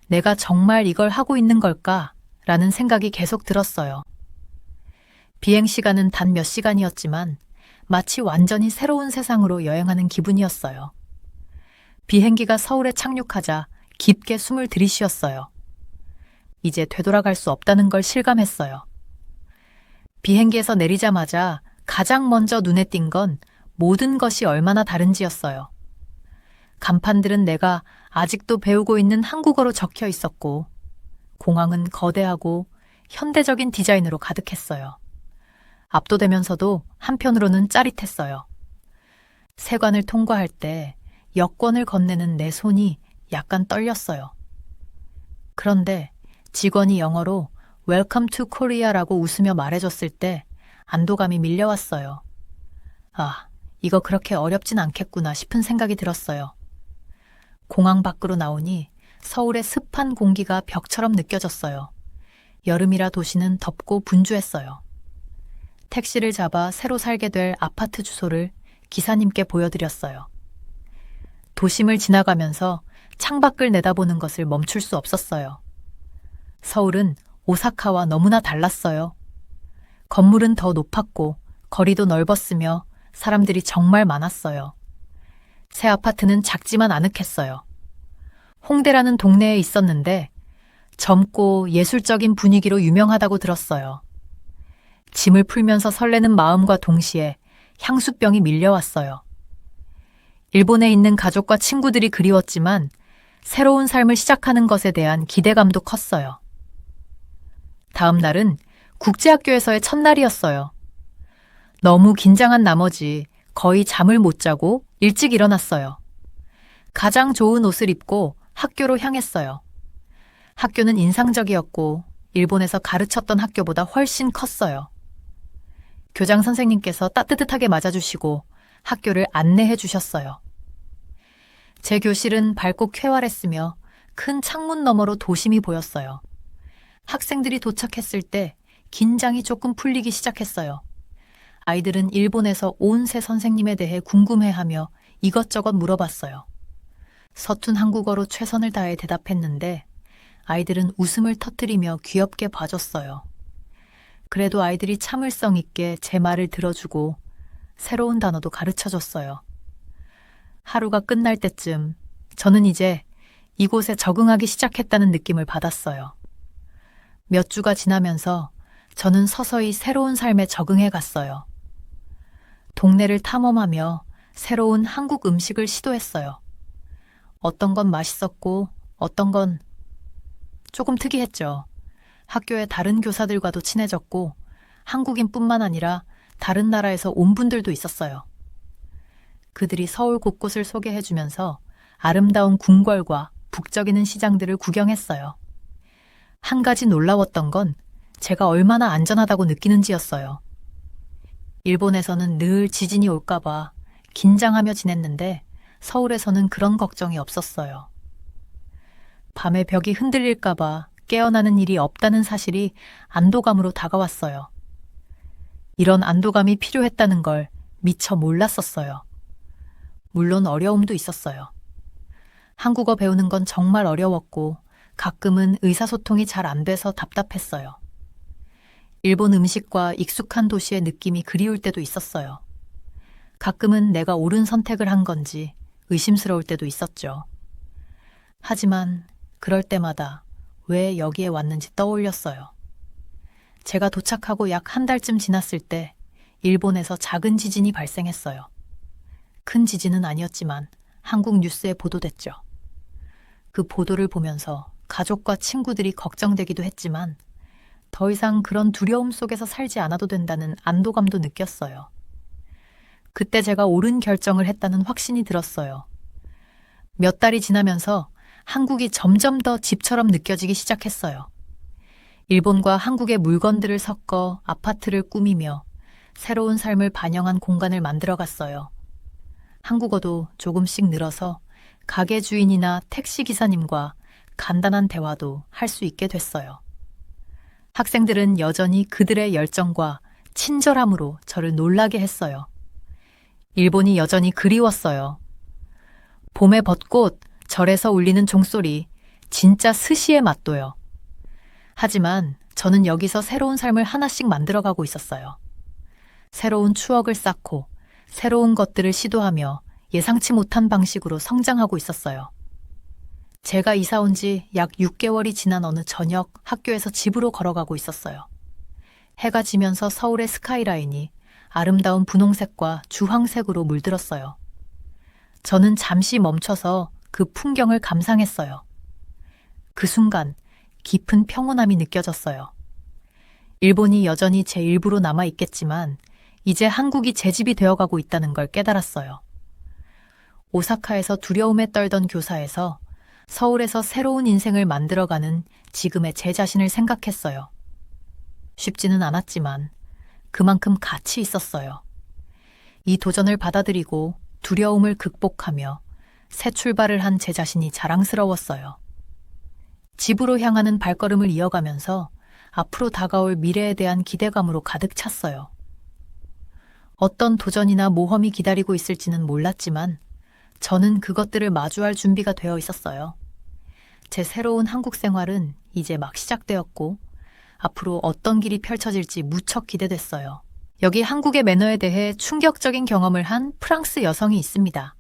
내가 정말 이걸 하고 있는 걸까? 라는 생각이 계속 들었어요. 비행 시간은 단 몇 시간이었지만 마치 완전히 새로운 세상으로 여행하는 기분이었어요. 비행기가 서울에 착륙하자 깊게 숨을 들이쉬었어요. 이제 되돌아갈 수 없다는 걸 실감했어요. 비행기에서 내리자마자 가장 먼저 눈에 띈 건 모든 것이 얼마나 다른지였어요. 간판들은 내가 아직도 배우고 있는 한국어로 적혀 있었고, 공항은 거대하고 현대적인 디자인으로 가득했어요. 압도되면서도 한편으로는 짜릿했어요. 세관을 통과할 때 여권을 건네는 내 손이 약간 떨렸어요. 그런데 직원이 영어로 Welcome to Korea라고 웃으며 말해줬을 때 안도감이 밀려왔어요. 아, 이거 그렇게 어렵진 않겠구나 싶은 생각이 들었어요. 공항 밖으로 나오니 서울의 습한 공기가 벽처럼 느껴졌어요. 여름이라 도시는 덥고 분주했어요. 택시를 잡아 새로 살게 될 아파트 주소를 기사님께 보여드렸어요. 도심을 지나가면서 창밖을 내다보는 것을 멈출 수 없었어요. 서울은 오사카와 너무나 달랐어요. 건물은 더 높았고 거리도 넓었으며 사람들이 정말 많았어요. 새 아파트는 작지만 아늑했어요. 홍대라는 동네에 있었는데 젊고 예술적인 분위기로 유명하다고 들었어요. 짐을 풀면서 설레는 마음과 동시에 향수병이 밀려왔어요. 일본에 있는 가족과 친구들이 그리웠지만 새로운 삶을 시작하는 것에 대한 기대감도 컸어요. 다음 날은 국제학교에서의 첫날이었어요. 너무 긴장한 나머지 거의 잠을 못 자고 일찍 일어났어요. 가장 좋은 옷을 입고 학교로 향했어요. 학교는 인상적이었고 일본에서 가르쳤던 학교보다 훨씬 컸어요. 교장 선생님께서 따뜻하게 맞아주시고 학교를 안내해 주셨어요. 제 교실은 밝고 쾌활했으며 큰 창문 너머로 도심이 보였어요. 학생들이 도착했을 때 긴장이 조금 풀리기 시작했어요. 아이들은 일본에서 온 새 선생님에 대해 궁금해하며 이것저것 물어봤어요. 서툰 한국어로 최선을 다해 대답했는데 아이들은 웃음을 터뜨리며 귀엽게 봐줬어요. 그래도 아이들이 참을성 있게 제 말을 들어주고 새로운 단어도 가르쳐줬어요. 하루가 끝날 때쯤 저는 이제 이곳에 적응하기 시작했다는 느낌을 받았어요. 몇 주가 지나면서 저는 서서히 새로운 삶에 적응해 갔어요. 동네를 탐험하며 새로운 한국 음식을 시도했어요. 어떤 건 맛있었고 어떤 건 조금 특이했죠. 학교의 다른 교사들과도 친해졌고 한국인뿐만 아니라 다른 나라에서 온 분들도 있었어요. 그들이 서울 곳곳을 소개해주면서 아름다운 궁궐과 북적이는 시장들을 구경했어요. 한 가지 놀라웠던 건 제가 얼마나 안전하다고 느끼는지였어요. 일본에서는 늘 지진이 올까봐 긴장하며 지냈는데 서울에서는 그런 걱정이 없었어요. 밤에 벽이 흔들릴까봐 깨어나는 일이 없다는 사실이 안도감으로 다가왔어요. 이런 안도감이 필요했다는 걸 미처 몰랐었어요. 물론 어려움도 있었어요. 한국어 배우는 건 정말 어려웠고 가끔은 의사소통이 잘 안 돼서 답답했어요. 일본 음식과 익숙한 도시의 느낌이 그리울 때도 있었어요. 가끔은 내가 옳은 선택을 한 건지 의심스러울 때도 있었죠. 하지만 그럴 때마다 왜 여기에 왔는지 떠올렸어요. 제가 도착하고 약 한 달쯤 지났을 때 일본에서 작은 지진이 발생했어요. 큰 지진은 아니었지만 한국 뉴스에 보도됐죠. 그 보도를 보면서 가족과 친구들이 걱정되기도 했지만 더 이상 그런 두려움 속에서 살지 않아도 된다는 안도감도 느꼈어요. 그때 제가 옳은 결정을 했다는 확신이 들었어요. 몇 달이 지나면서 한국이 점점 더 집처럼 느껴지기 시작했어요. 일본과 한국의 물건들을 섞어 아파트를 꾸미며 새로운 삶을 반영한 공간을 만들어갔어요. 한국어도 조금씩 늘어서 가게 주인이나 택시 기사님과 간단한 대화도 할 수 있게 됐어요. 학생들은 여전히 그들의 열정과 친절함으로 저를 놀라게 했어요. 일본이 여전히 그리웠어요. 봄의 벚꽃, 절에서 울리는 종소리, 진짜 스시의 맛도요. 하지만 저는 여기서 새로운 삶을 하나씩 만들어가고 있었어요. 새로운 추억을 쌓고 새로운 것들을 시도하며 예상치 못한 방식으로 성장하고 있었어요. 제가 이사 온 지 약 6개월이 지난 어느 저녁 학교에서 집으로 걸어가고 있었어요. 해가 지면서 서울의 스카이라인이 아름다운 분홍색과 주황색으로 물들었어요. 저는 잠시 멈춰서 그 풍경을 감상했어요. 그 순간 깊은 평온함이 느껴졌어요. 일본이 여전히 제 일부로 남아있겠지만 이제 한국이 제 집이 되어가고 있다는 걸 깨달았어요. 오사카에서 두려움에 떨던 교사에서 서울에서 새로운 인생을 만들어가는 지금의 제 자신을 생각했어요. 쉽지는 않았지만 그만큼 가치 있었어요. 이 도전을 받아들이고 두려움을 극복하며 새 출발을 한 제 자신이 자랑스러웠어요. 집으로 향하는 발걸음을 이어가면서 앞으로 다가올 미래에 대한 기대감으로 가득 찼어요. 어떤 도전이나 모험이 기다리고 있을지는 몰랐지만 저는 그것들을 마주할 준비가 되어 있었어요. 제 새로운 한국 생활은 이제 막 시작되었고 앞으로 어떤 길이 펼쳐질지 무척 기대됐어요. 여기 한국의 매너에 대해 충격적인 경험을 한 프랑스 여성이 있습니다.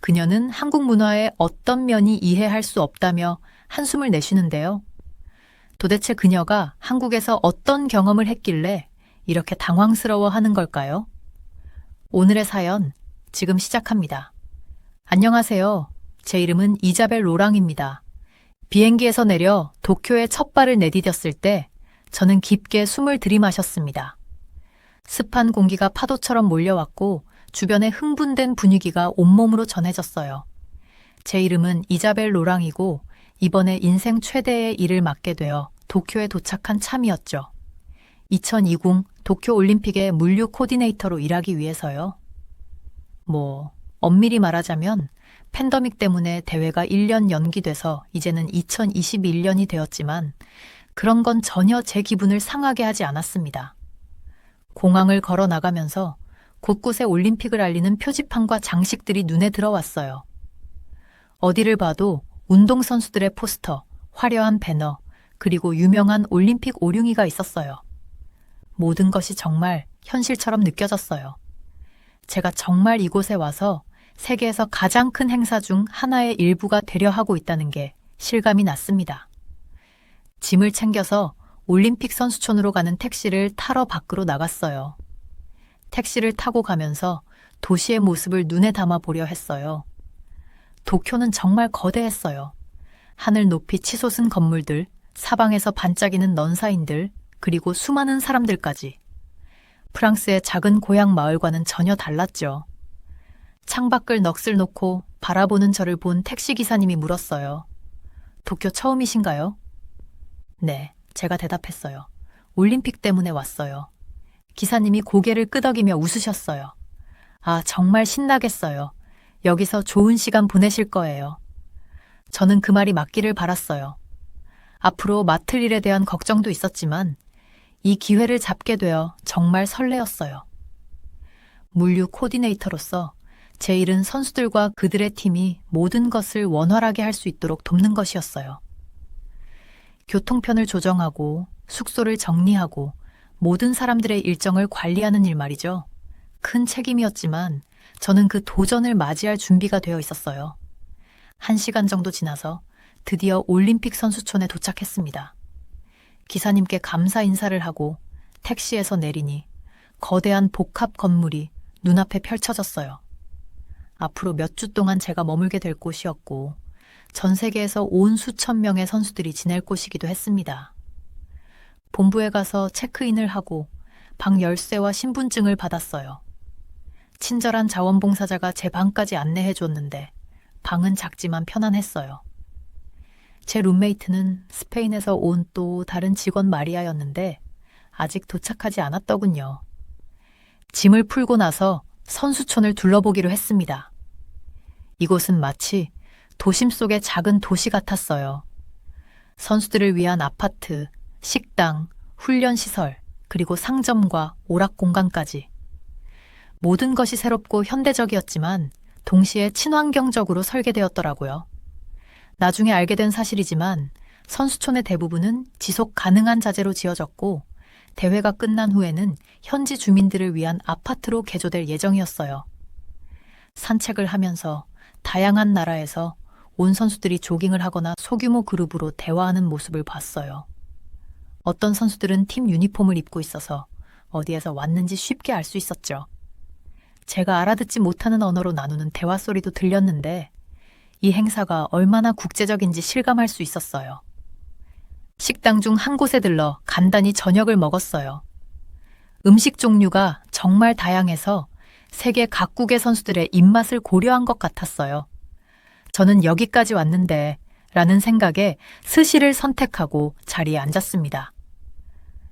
그녀는 한국 문화의 어떤 면이 이해할 수 없다며 한숨을 내쉬는데요. 도대체 그녀가 한국에서 어떤 경험을 했길래 이렇게 당황스러워하는 걸까요? 오늘의 사연 지금 시작합니다. 안녕하세요. 제 이름은 이자벨 로랑입니다. 비행기에서 내려 도쿄에 첫 발을 내디뎠을 때 저는 깊게 숨을 들이마셨습니다. 습한 공기가 파도처럼 몰려왔고 주변에 흥분된 분위기가 온몸으로 전해졌어요. 제 이름은 이자벨 로랑이고 이번에 인생 최대의 일을 맡게 되어 도쿄에 도착한 참이었죠. 2020 도쿄 올림픽의 물류 코디네이터로 일하기 위해서요. 엄밀히 말하자면 팬데믹 때문에 대회가 1년 연기돼서 이제는 2021년이 되었지만 그런 건 전혀 제 기분을 상하게 하지 않았습니다. 공항을 걸어 나가면서 곳곳에 올림픽을 알리는 표지판과 장식들이 눈에 들어왔어요. 어디를 봐도 운동선수들의 포스터, 화려한 배너, 그리고 유명한 올림픽 오룡이가 있었어요. 모든 것이 정말 현실처럼 느껴졌어요. 제가 정말 이곳에 와서 세계에서 가장 큰 행사 중 하나의 일부가 되려 하고 있다는 게 실감이 났습니다. 짐을 챙겨서 올림픽 선수촌으로 가는 택시를 타러 밖으로 나갔어요. 택시를 타고 가면서 도시의 모습을 눈에 담아 보려 했어요. 도쿄는 정말 거대했어요. 하늘 높이 치솟은 건물들, 사방에서 반짝이는 넌사인들, 그리고 수많은 사람들까지. 프랑스의 작은 고향 마을과는 전혀 달랐죠. 창밖을 넋을 놓고 바라보는 저를 본 택시기사님이 물었어요. 도쿄 처음이신가요? 네, 제가 대답했어요. 올림픽 때문에 왔어요. 기사님이 고개를 끄덕이며 웃으셨어요. 아, 정말 신나겠어요. 여기서 좋은 시간 보내실 거예요. 저는 그 말이 맞기를 바랐어요. 앞으로 맡을 일에 대한 걱정도 있었지만 이 기회를 잡게 되어 정말 설레었어요. 물류 코디네이터로서 제 일은 선수들과 그들의 팀이 모든 것을 원활하게 할 수 있도록 돕는 것이었어요. 교통편을 조정하고 숙소를 정리하고 모든 사람들의 일정을 관리하는 일 말이죠. 큰 책임이었지만 저는 그 도전을 맞이할 준비가 되어 있었어요. 1시간 정도 지나서 드디어 올림픽 선수촌에 도착했습니다. 기사님께 감사 인사를 하고 택시에서 내리니 거대한 복합 건물이 눈앞에 펼쳐졌어요. 앞으로 몇 주 동안 제가 머물게 될 곳이었고 전 세계에서 온 수천 명의 선수들이 지낼 곳이기도 했습니다. 본부에 가서 체크인을 하고 방 열쇠와 신분증을 받았어요. 친절한 자원봉사자가 제 방까지 안내해 줬는데 방은 작지만 편안했어요. 제 룸메이트는 스페인에서 온 또 다른 직원 마리아였는데 아직 도착하지 않았더군요. 짐을 풀고 나서 선수촌을 둘러보기로 했습니다. 이곳은 마치 도심 속의 작은 도시 같았어요. 선수들을 위한 아파트, 식당, 훈련시설, 그리고 상점과 오락공간까지. 모든 것이 새롭고 현대적이었지만 동시에 친환경적으로 설계되었더라고요. 나중에 알게 된 사실이지만 선수촌의 대부분은 지속 가능한 자재로 지어졌고 대회가 끝난 후에는 현지 주민들을 위한 아파트로 개조될 예정이었어요. 산책을 하면서 다양한 나라에서 온 선수들이 조깅을 하거나 소규모 그룹으로 대화하는 모습을 봤어요. 어떤 선수들은 팀 유니폼을 입고 있어서 어디에서 왔는지 쉽게 알 수 있었죠. 제가 알아듣지 못하는 언어로 나누는 대화 소리도 들렸는데 이 행사가 얼마나 국제적인지 실감할 수 있었어요. 식당 중 한 곳에 들러 간단히 저녁을 먹었어요. 음식 종류가 정말 다양해서 세계 각국의 선수들의 입맛을 고려한 것 같았어요. 저는 여기까지 왔는데 라는 생각에 스시를 선택하고 자리에 앉았습니다.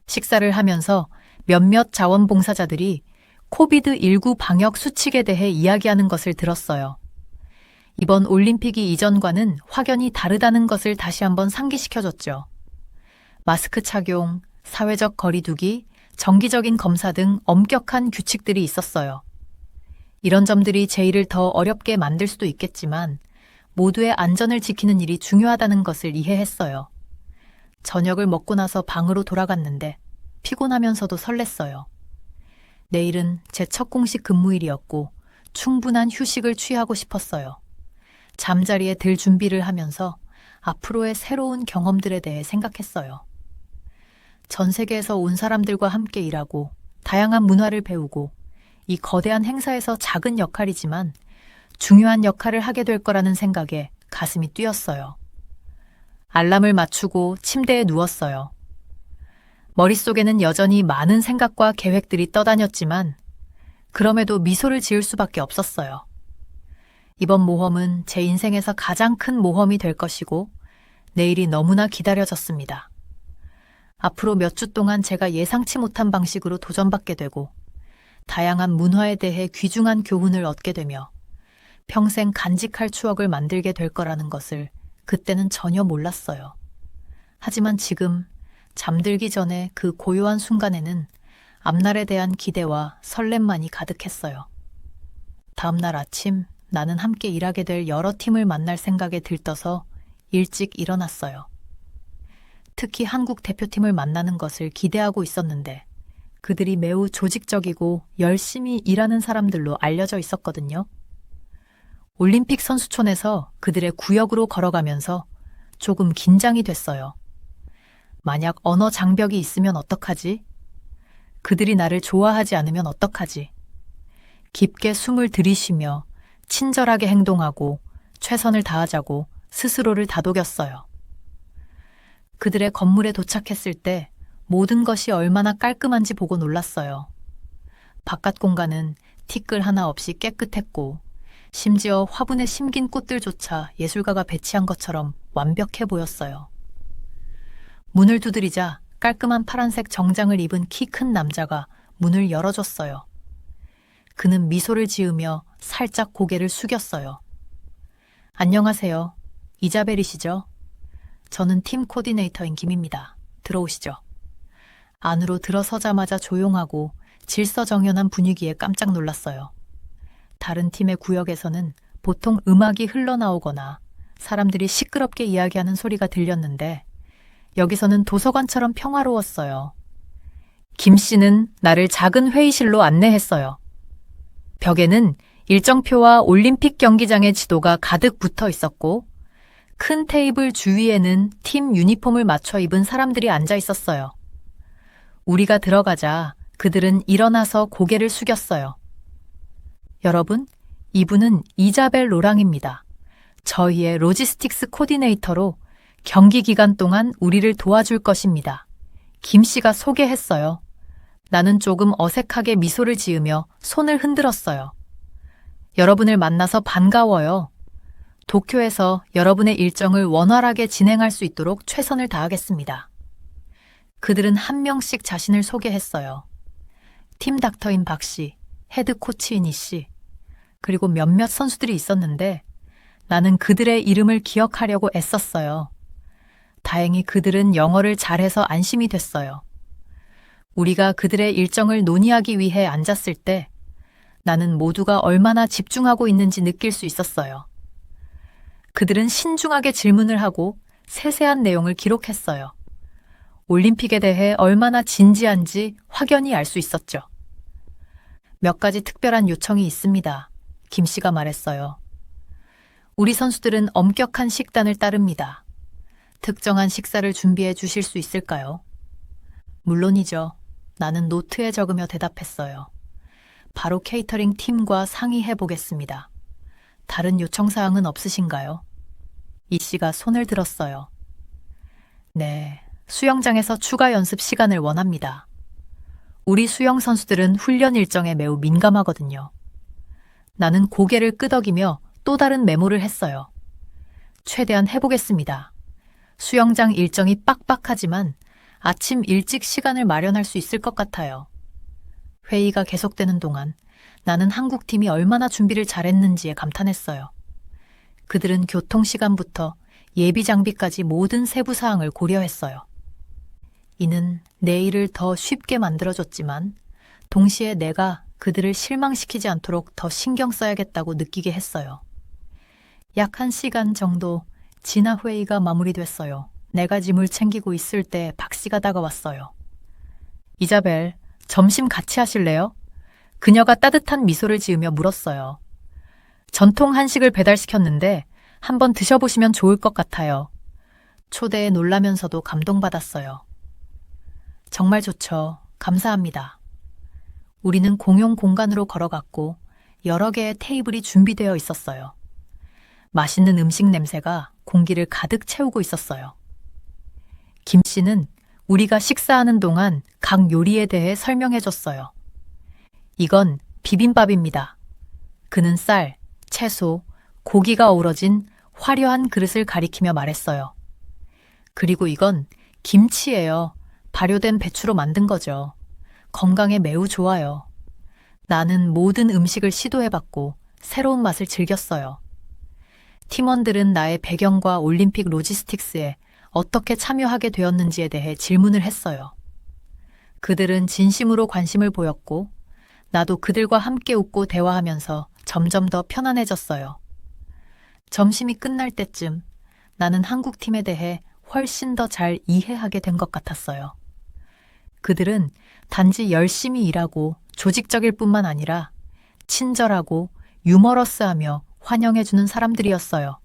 식사를 하면서 몇몇 자원봉사자들이 코비드19 방역 수칙에 대해 이야기하는 것을 들었어요. 이번 올림픽이 이전과는 확연히 다르다는 것을 다시 한번 상기시켜줬죠. 마스크 착용, 사회적 거리두기, 정기적인 검사 등 엄격한 규칙들이 있었어요. 이런 점들이 제 일을 더 어렵게 만들 수도 있겠지만 모두의 안전을 지키는 일이 중요하다는 것을 이해했어요. 저녁을 먹고 나서 방으로 돌아갔는데 피곤하면서도 설렜어요. 내일은 제 첫 공식 근무일이었고 충분한 휴식을 취하고 싶었어요. 잠자리에 들 준비를 하면서 앞으로의 새로운 경험들에 대해 생각했어요. 전 세계에서 온 사람들과 함께 일하고 다양한 문화를 배우고 이 거대한 행사에서 작은 역할이지만 중요한 역할을 하게 될 거라는 생각에 가슴이 뛰었어요. 알람을 맞추고 침대에 누웠어요. 머릿속에는 여전히 많은 생각과 계획들이 떠다녔지만 그럼에도 미소를 지을 수밖에 없었어요. 이번 모험은 제 인생에서 가장 큰 모험이 될 것이고 내일이 너무나 기다려졌습니다. 앞으로 몇 주 동안 제가 예상치 못한 방식으로 도전받게 되고 다양한 문화에 대해 귀중한 교훈을 얻게 되며 평생 간직할 추억을 만들게 될 거라는 것을 그때는 전혀 몰랐어요. 하지만 지금 잠들기 전에 그 고요한 순간에는 앞날에 대한 기대와 설렘만이 가득했어요. 다음 날 아침 나는 함께 일하게 될 여러 팀을 만날 생각에 들떠서 일찍 일어났어요. 특히 한국 대표팀을 만나는 것을 기대하고 있었는데 그들이 매우 조직적이고 열심히 일하는 사람들로 알려져 있었거든요. 올림픽 선수촌에서 그들의 구역으로 걸어가면서 조금 긴장이 됐어요. 만약 언어 장벽이 있으면 어떡하지? 그들이 나를 좋아하지 않으면 어떡하지? 깊게 숨을 들이쉬며 친절하게 행동하고 최선을 다하자고 스스로를 다독였어요. 그들의 건물에 도착했을 때 모든 것이 얼마나 깔끔한지 보고 놀랐어요. 바깥 공간은 티끌 하나 없이 깨끗했고 심지어 화분에 심긴 꽃들조차 예술가가 배치한 것처럼 완벽해 보였어요. 문을 두드리자 깔끔한 파란색 정장을 입은 키 큰 남자가 문을 열어줬어요. 그는 미소를 지으며 살짝 고개를 숙였어요. 안녕하세요. 이자벨이시죠? 저는 팀 코디네이터인 김입니다. 들어오시죠. 안으로 들어서자마자 조용하고 질서정연한 분위기에 깜짝 놀랐어요. 다른 팀의 구역에서는 보통 음악이 흘러나오거나 사람들이 시끄럽게 이야기하는 소리가 들렸는데 여기서는 도서관처럼 평화로웠어요. 김 씨는 나를 작은 회의실로 안내했어요. 벽에는 일정표와 올림픽 경기장의 지도가 가득 붙어 있었고 큰 테이블 주위에는 팀 유니폼을 맞춰 입은 사람들이 앉아 있었어요. 우리가 들어가자 그들은 일어나서 고개를 숙였어요. 여러분, 이분은 이자벨 로랑입니다. 저희의 로지스틱스 코디네이터로 경기 기간 동안 우리를 도와줄 것입니다. 김 씨가 소개했어요. 나는 조금 어색하게 미소를 지으며 손을 흔들었어요. 여러분을 만나서 반가워요. 도쿄에서 여러분의 일정을 원활하게 진행할 수 있도록 최선을 다하겠습니다. 그들은 한 명씩 자신을 소개했어요. 팀 닥터인 박 씨, 헤드 코치인 이 씨, 그리고 몇몇 선수들이 있었는데 나는 그들의 이름을 기억하려고 애썼어요. 다행히 그들은 영어를 잘해서 안심이 됐어요. 우리가 그들의 일정을 논의하기 위해 앉았을 때 나는 모두가 얼마나 집중하고 있는지 느낄 수 있었어요. 그들은 신중하게 질문을 하고 세세한 내용을 기록했어요. 올림픽에 대해 얼마나 진지한지 확연히 알 수 있었죠. 몇 가지 특별한 요청이 있습니다. 김 씨가 말했어요. 우리 선수들은 엄격한 식단을 따릅니다. 특정한 식사를 준비해 주실 수 있을까요? 물론이죠. 나는 노트에 적으며 대답했어요. 바로 케이터링 팀과 상의해 보겠습니다. 다른 요청사항은 없으신가요? 이 씨가 손을 들었어요. 네, 수영장에서 추가 연습 시간을 원합니다. 우리 수영 선수들은 훈련 일정에 매우 민감하거든요. 나는 고개를 끄덕이며 또 다른 메모를 했어요. 최대한 해보겠습니다. 수영장 일정이 빡빡하지만 아침 일찍 시간을 마련할 수 있을 것 같아요. 회의가 계속되는 동안 나는 한국팀이 얼마나 준비를 잘했는지에 감탄했어요. 그들은 교통 시간부터 예비 장비까지 모든 세부 사항을 고려했어요. 이는 내일을 더 쉽게 만들어줬지만 동시에 내가 그들을 실망시키지 않도록 더 신경 써야겠다고 느끼게 했어요. 약 1시간 정도 지나 회의가 마무리됐어요. 내가 짐을 챙기고 있을 때 박 씨가 다가왔어요. 이자벨, 점심 같이 하실래요? 그녀가 따뜻한 미소를 지으며 물었어요. 전통 한식을 배달시켰는데 한번 드셔보시면 좋을 것 같아요. 초대에 놀라면서도 감동받았어요. 정말 좋죠. 감사합니다. 우리는 공용 공간으로 걸어갔고 여러 개의 테이블이 준비되어 있었어요. 맛있는 음식 냄새가 공기를 가득 채우고 있었어요. 김 씨는 우리가 식사하는 동안 각 요리에 대해 설명해 줬어요. 이건 비빔밥입니다. 그는 쌀, 채소, 고기가 어우러진 화려한 그릇을 가리키며 말했어요. 그리고 이건 김치예요. 발효된 배추로 만든 거죠. 건강에 매우 좋아요. 나는 모든 음식을 시도해봤고 새로운 맛을 즐겼어요. 팀원들은 나의 배경과 올림픽 로지스틱스에 어떻게 참여하게 되었는지에 대해 질문을 했어요. 그들은 진심으로 관심을 보였고 나도 그들과 함께 웃고 대화하면서 점점 더 편안해졌어요. 점심이 끝날 때쯤 나는 한국팀에 대해 훨씬 더 잘 이해하게 된 것 같았어요. 그들은 단지 열심히 일하고 조직적일 뿐만 아니라 친절하고 유머러스하며 환영해주는 사람들이었어요.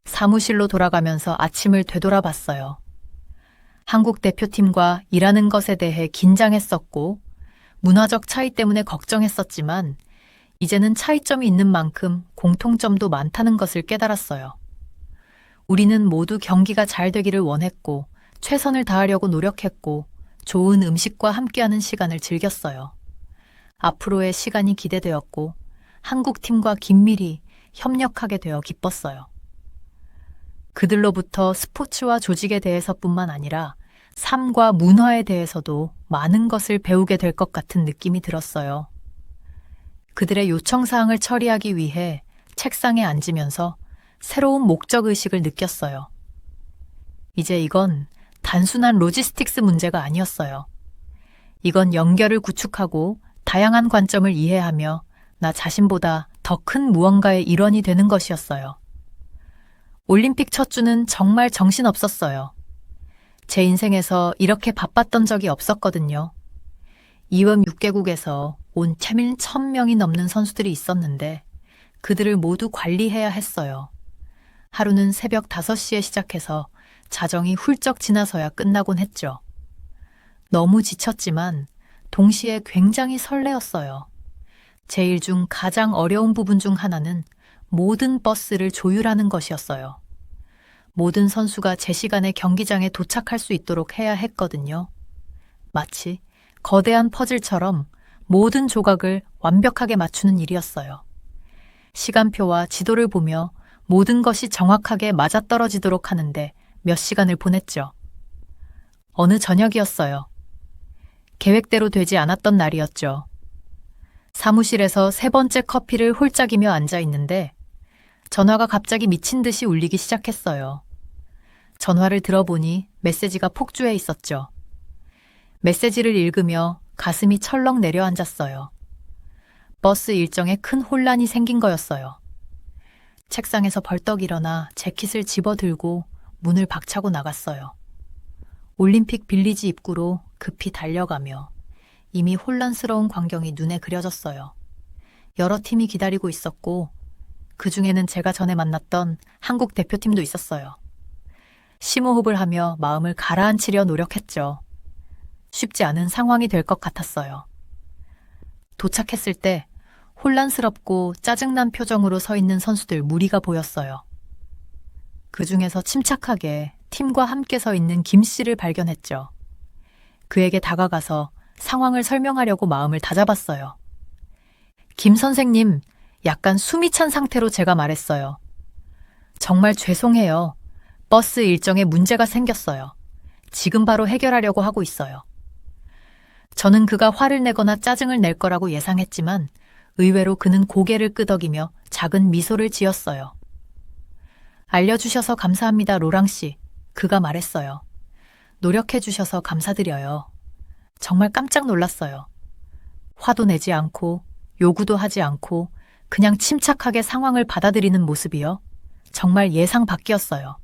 사무실로 돌아가면서 아침을 되돌아봤어요. 한국 대표팀과 일하는 것에 대해 긴장했었고 문화적 차이 때문에 걱정했었지만 이제는 차이점이 있는 만큼 공통점도 많다는 것을 깨달았어요. 우리는 모두 경기가 잘 되기를 원했고 최선을 다하려고 노력했고 좋은 음식과 함께하는 시간을 즐겼어요. 앞으로의 시간이 기대되었고 한국팀과 긴밀히 협력하게 되어 기뻤어요. 그들로부터 스포츠와 조직에 대해서뿐만 아니라 삶과 문화에 대해서도 많은 것을 배우게 될 것 같은 느낌이 들었어요. 그들의 요청사항을 처리하기 위해 책상에 앉으면서 새로운 목적의식을 느꼈어요. 이제 이건 단순한 로지스틱스 문제가 아니었어요. 이건 연결을 구축하고 다양한 관점을 이해하며 나 자신보다 더 큰 무언가의 일원이 되는 것이었어요. 올림픽 첫 주는 정말 정신없었어요. 제 인생에서 이렇게 바빴던 적이 없었거든요. 이원 6개국에서 온 1,000명이 넘는 선수들이 있었는데 그들을 모두 관리해야 했어요. 하루는 새벽 5시에 시작해서 자정이 훌쩍 지나서야 끝나곤 했죠. 너무 지쳤지만 동시에 굉장히 설레었어요. 제 일 중 가장 어려운 부분 중 하나는 모든 버스를 조율하는 것이었어요. 모든 선수가 제 시간에 경기장에 도착할 수 있도록 해야 했거든요. 마치 거대한 퍼즐처럼 모든 조각을 완벽하게 맞추는 일이었어요. 시간표와 지도를 보며 모든 것이 정확하게 맞아떨어지도록 하는데 몇 시간을 보냈죠. 어느 저녁이었어요. 계획대로 되지 않았던 날이었죠. 사무실에서 3번째 커피를 홀짝이며 앉아 있는데 전화가 갑자기 미친 듯이 울리기 시작했어요. 전화를 들어보니 메시지가 폭주해 있었죠. 메시지를 읽으며 가슴이 철렁 내려앉았어요. 버스 일정에 큰 혼란이 생긴 거였어요. 책상에서 벌떡 일어나 재킷을 집어들고 문을 박차고 나갔어요. 올림픽 빌리지 입구로 급히 달려가며 이미 혼란스러운 광경이 눈에 그려졌어요. 여러 팀이 기다리고 있었고 그 중에는 제가 전에 만났던 한국 대표팀도 있었어요. 심호흡을 하며 마음을 가라앉히려 노력했죠. 쉽지 않은 상황이 될 것 같았어요. 도착했을 때 혼란스럽고 짜증난 표정으로 서 있는 선수들 무리가 보였어요. 그 중에서 침착하게 팀과 함께 서 있는 김 씨를 발견했죠. 그에게 다가가서 상황을 설명하려고 마음을 다잡았어요. 김 선생님, 약간 숨이 찬 상태로 제가 말했어요. 정말 죄송해요. 버스 일정에 문제가 생겼어요. 지금 바로 해결하려고 하고 있어요. 저는 그가 화를 내거나 짜증을 낼 거라고 예상했지만 의외로 그는 고개를 끄덕이며 작은 미소를 지었어요. 알려주셔서 감사합니다, 로랑 씨. 그가 말했어요. 노력해 주셔서 감사드려요. 정말 깜짝 놀랐어요. 화도 내지 않고 요구도 하지 않고 그냥 침착하게 상황을 받아들이는 모습이요. 정말 예상 밖이었어요.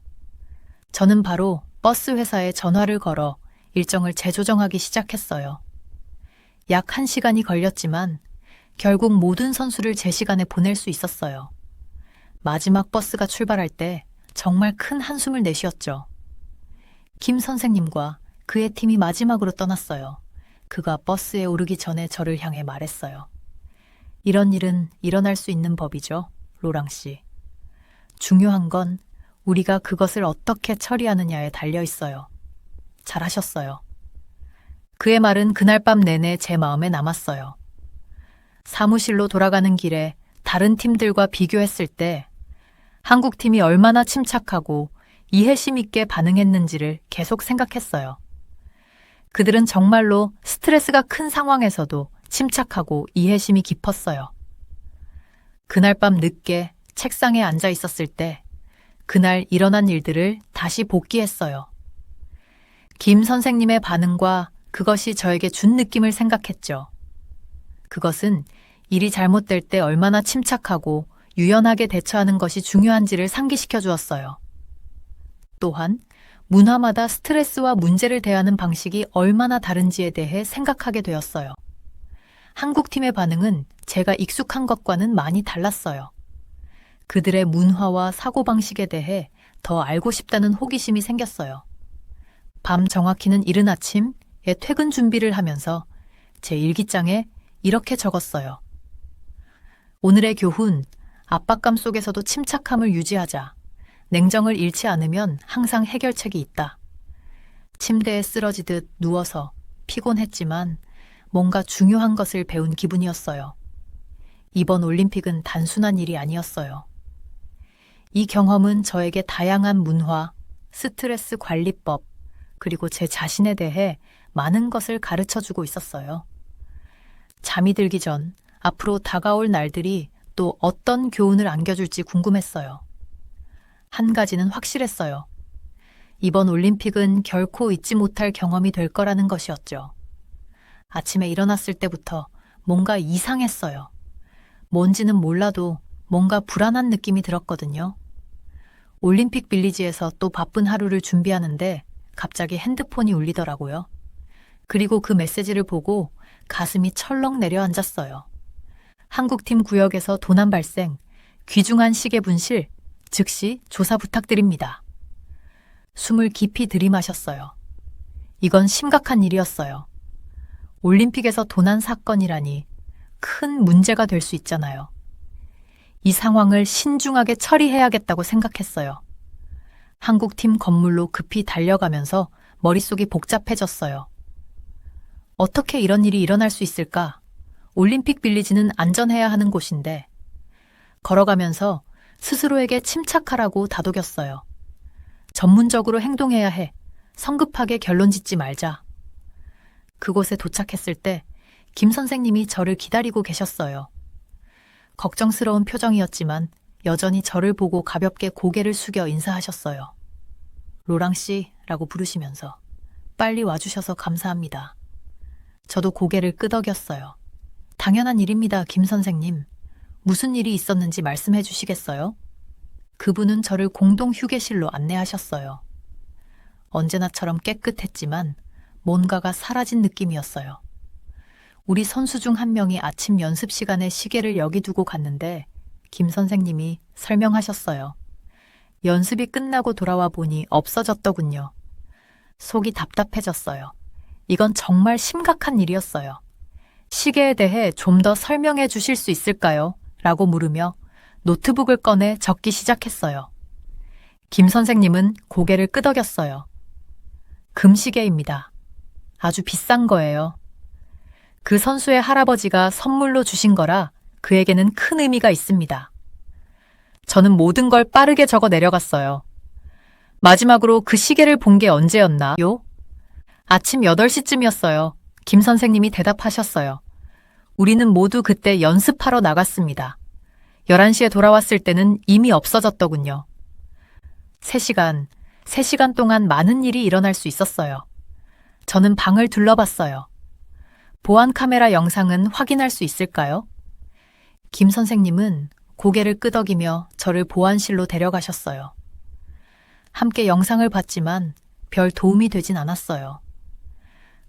저는 바로 버스 회사에 전화를 걸어 일정을 재조정하기 시작했어요. 약 1시간이 걸렸지만 결국 모든 선수를 제 시간에 보낼 수 있었어요. 마지막 버스가 출발할 때 정말 큰 한숨을 내쉬었죠. 김 선생님과 그의 팀이 마지막으로 떠났어요. 그가 버스에 오르기 전에 저를 향해 말했어요. 이런 일은 일어날 수 있는 법이죠, 로랑 씨. 중요한 건 우리가 그것을 어떻게 처리하느냐에 달려 있어요. 잘하셨어요. 그의 말은 그날 밤 내내 제 마음에 남았어요. 사무실로 돌아가는 길에 다른 팀들과 비교했을 때 한국 팀이 얼마나 침착하고 이해심 있게 반응했는지를 계속 생각했어요. 그들은 정말로 스트레스가 큰 상황에서도 침착하고 이해심이 깊었어요. 그날 밤 늦게 책상에 앉아 있었을 때 그날 일어난 일들을 다시 복기했어요. 김 선생님의 반응과 그것이 저에게 준 느낌을 생각했죠. 그것은 일이 잘못될 때 얼마나 침착하고 유연하게 대처하는 것이 중요한지를 상기시켜 주었어요. 또한 문화마다 스트레스와 문제를 대하는 방식이 얼마나 다른지에 대해 생각하게 되었어요. 한국 팀의 반응은 제가 익숙한 것과는 많이 달랐어요. 그들의 문화와 사고방식에 대해 더 알고 싶다는 호기심이 생겼어요. 밤 정확히는 이른 아침에 퇴근 준비를 하면서 제 일기장에 이렇게 적었어요. 오늘의 교훈, 압박감 속에서도 침착함을 유지하자. 냉정을 잃지 않으면 항상 해결책이 있다. 침대에 쓰러지듯 누워서 피곤했지만 뭔가 중요한 것을 배운 기분이었어요. 이번 올림픽은 단순한 일이 아니었어요. 이 경험은 저에게 다양한 문화, 스트레스 관리법, 그리고 제 자신에 대해 많은 것을 가르쳐주고 있었어요. 잠이 들기 전 앞으로 다가올 날들이 또 어떤 교훈을 안겨줄지 궁금했어요. 한 가지는 확실했어요. 이번 올림픽은 결코 잊지 못할 경험이 될 거라는 것이었죠. 아침에 일어났을 때부터 뭔가 이상했어요. 뭔지는 몰라도 뭔가 불안한 느낌이 들었거든요. 올림픽 빌리지에서 또 바쁜 하루를 준비하는데 갑자기 핸드폰이 울리더라고요. 그리고 그 메시지를 보고 가슴이 철렁 내려앉았어요. 한국팀 구역에서 도난 발생, 귀중한 시계 분실, 즉시 조사 부탁드립니다. 숨을 깊이 들이마셨어요. 이건 심각한 일이었어요. 올림픽에서 도난 사건이라니 큰 문제가 될 수 있잖아요. 이 상황을 신중하게 처리해야겠다고 생각했어요. 한국팀 건물로 급히 달려가면서 머릿속이 복잡해졌어요. 어떻게 이런 일이 일어날 수 있을까? 올림픽 빌리지는 안전해야 하는 곳인데. 걸어가면서 스스로에게 침착하라고 다독였어요. 전문적으로 행동해야 해. 성급하게 결론 짓지 말자. 그곳에 도착했을 때 김 선생님이 저를 기다리고 계셨어요. 걱정스러운 표정이었지만 여전히 저를 보고 가볍게 고개를 숙여 인사하셨어요. 로랑 씨라고 부르시면서 빨리 와주셔서 감사합니다. 저도 고개를 끄덕였어요. 당연한 일입니다, 김 선생님. 무슨 일이 있었는지 말씀해 주시겠어요? 그분은 저를 공동 휴게실로 안내하셨어요. 언제나처럼 깨끗했지만 뭔가가 사라진 느낌이었어요. 우리 선수 중 한 명이 아침 연습 시간에 시계를 여기 두고 갔는데 김 선생님이 설명하셨어요. 연습이 끝나고 돌아와 보니 없어졌더군요. 속이 답답해졌어요. 이건 정말 심각한 일이었어요. 시계에 대해 좀 더 설명해 주실 수 있을까요? 라고 물으며 노트북을 꺼내 적기 시작했어요. 김 선생님은 고개를 끄덕였어요. 금시계입니다. 아주 비싼 거예요. 그 선수의 할아버지가 선물로 주신 거라 그에게는 큰 의미가 있습니다. 저는 모든 걸 빠르게 적어 내려갔어요. 마지막으로 그 시계를 본 게 언제였나요? 아침 8시쯤이었어요. 김 선생님이 대답하셨어요. 우리는 모두 그때 연습하러 나갔습니다. 11시에 돌아왔을 때는 이미 없어졌더군요. 3시간 동안 많은 일이 일어날 수 있었어요. 저는 방을 둘러봤어요. 보안 카메라 영상은 확인할 수 있을까요? 김 선생님은 고개를 끄덕이며 저를 보안실로 데려가셨어요. 함께 영상을 봤지만 별 도움이 되진 않았어요.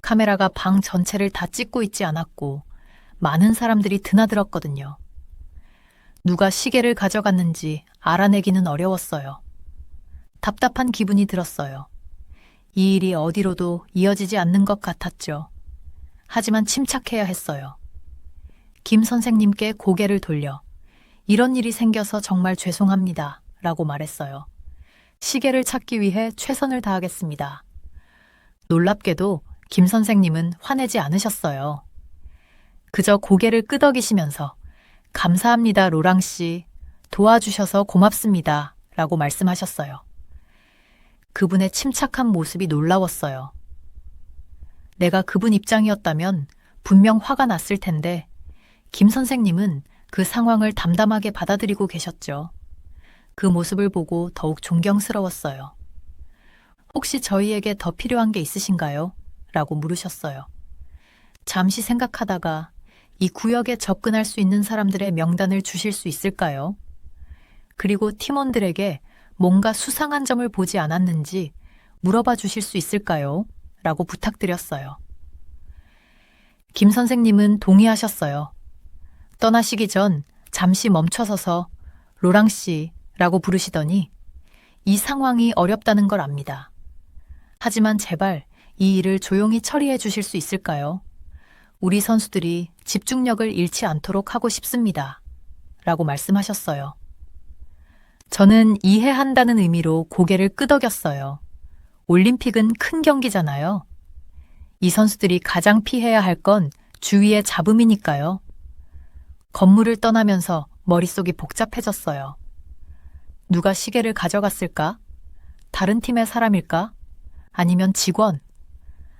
카메라가 방 전체를 다 찍고 있지 않았고 많은 사람들이 드나들었거든요. 누가 시계를 가져갔는지 알아내기는 어려웠어요. 답답한 기분이 들었어요. 이 일이 어디로도 이어지지 않는 것 같았죠. 하지만 침착해야 했어요. 김 선생님께 고개를 돌려 이런 일이 생겨서 정말 죄송합니다 라고 말했어요. 시계를 찾기 위해 최선을 다하겠습니다. 놀랍게도 김 선생님은 화내지 않으셨어요. 그저 고개를 끄덕이시면서 감사합니다, 로랑 씨. 도와주셔서 고맙습니다 라고 말씀하셨어요. 그분의 침착한 모습이 놀라웠어요. 내가 그분 입장이었다면 분명 화가 났을 텐데 김 선생님은 그 상황을 담담하게 받아들이고 계셨죠. 그 모습을 보고 더욱 존경스러웠어요. 혹시 저희에게 더 필요한 게 있으신가요? 라고 물으셨어요. 잠시 생각하다가 이 구역에 접근할 수 있는 사람들의 명단을 주실 수 있을까요? 그리고 팀원들에게 뭔가 수상한 점을 보지 않았는지 물어봐 주실 수 있을까요? 라고 부탁드렸어요. 김 선생님은 동의하셨어요. 떠나시기 전 잠시 멈춰서서 로랑 씨라고 부르시더니 이 상황이 어렵다는 걸 압니다. 하지만 제발 이 일을 조용히 처리해 주실 수 있을까요? 우리 선수들이 집중력을 잃지 않도록 하고 싶습니다. 라고 말씀하셨어요. 저는 이해한다는 의미로 고개를 끄덕였어요. 올림픽은 큰 경기잖아요. 이 선수들이 가장 피해야 할 건 주위의 잡음이니까요. 건물을 떠나면서 머릿속이 복잡해졌어요. 누가 시계를 가져갔을까? 다른 팀의 사람일까? 아니면 직원?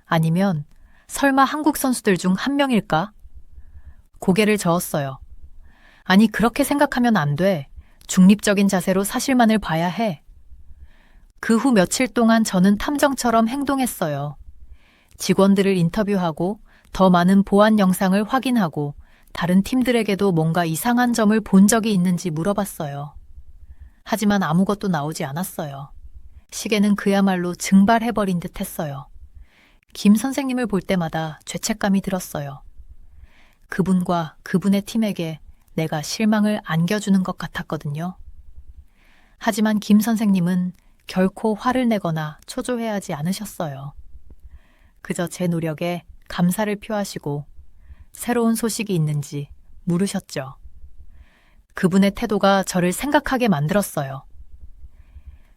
아니면 설마 한국 선수들 중 한 명일까? 고개를 저었어요. 아니, 그렇게 생각하면 안 돼. 중립적인 자세로 사실만을 봐야 해. 그 후 며칠 동안 저는 탐정처럼 행동했어요. 직원들을 인터뷰하고 더 많은 보안 영상을 확인하고 다른 팀들에게도 뭔가 이상한 점을 본 적이 있는지 물어봤어요. 하지만 아무것도 나오지 않았어요. 시계는 그야말로 증발해버린 듯 했어요. 김 선생님을 볼 때마다 죄책감이 들었어요. 그분과 그분의 팀에게 내가 실망을 안겨주는 것 같았거든요. 하지만 김 선생님은 결코 화를 내거나 초조해하지 않으셨어요. 그저 제 노력에 감사를 표하시고 새로운 소식이 있는지 물으셨죠. 그분의 태도가 저를 생각하게 만들었어요.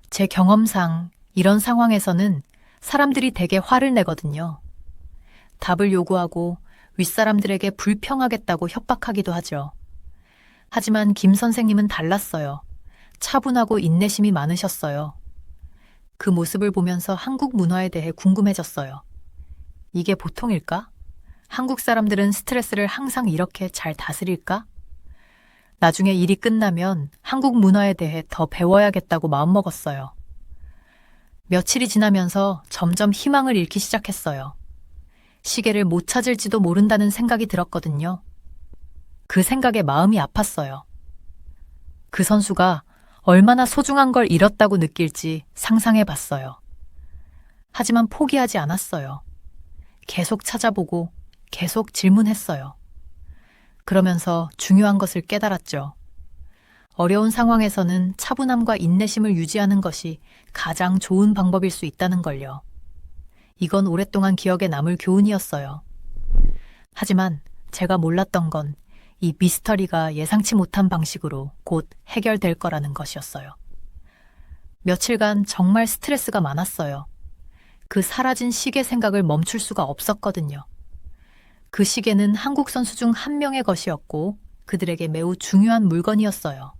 제 경험상 이런 상황에서는 사람들이 대개 화를 내거든요. 답을 요구하고 윗사람들에게 불평하겠다고 협박하기도 하죠. 하지만 김 선생님은 달랐어요. 차분하고 인내심이 많으셨어요. 그 모습을 보면서 한국 문화에 대해 궁금해졌어요. 이게 보통일까? 한국 사람들은 스트레스를 항상 이렇게 잘 다스릴까? 나중에 일이 끝나면 한국 문화에 대해 더 배워야겠다고 마음먹었어요. 며칠이 지나면서 점점 희망을 잃기 시작했어요. 시계를 못 찾을지도 모른다는 생각이 들었거든요. 그 생각에 마음이 아팠어요. 그 선수가 얼마나 소중한 걸 잃었다고 느낄지 상상해 봤어요. 하지만 포기하지 않았어요. 계속 찾아보고 계속 질문했어요. 그러면서 중요한 것을 깨달았죠. 어려운 상황에서는 차분함과 인내심을 유지하는 것이 가장 좋은 방법일 수 있다는 걸요. 이건 오랫동안 기억에 남을 교훈이었어요. 하지만 제가 몰랐던 건 이 미스터리가 예상치 못한 방식으로 곧 해결될 거라는 것이었어요. 며칠간 정말 스트레스가 많았어요. 그 사라진 시계 생각을 멈출 수가 없었거든요. 그 시계는 한국 선수 중 한 명의 것이었고 그들에게 매우 중요한 물건이었어요.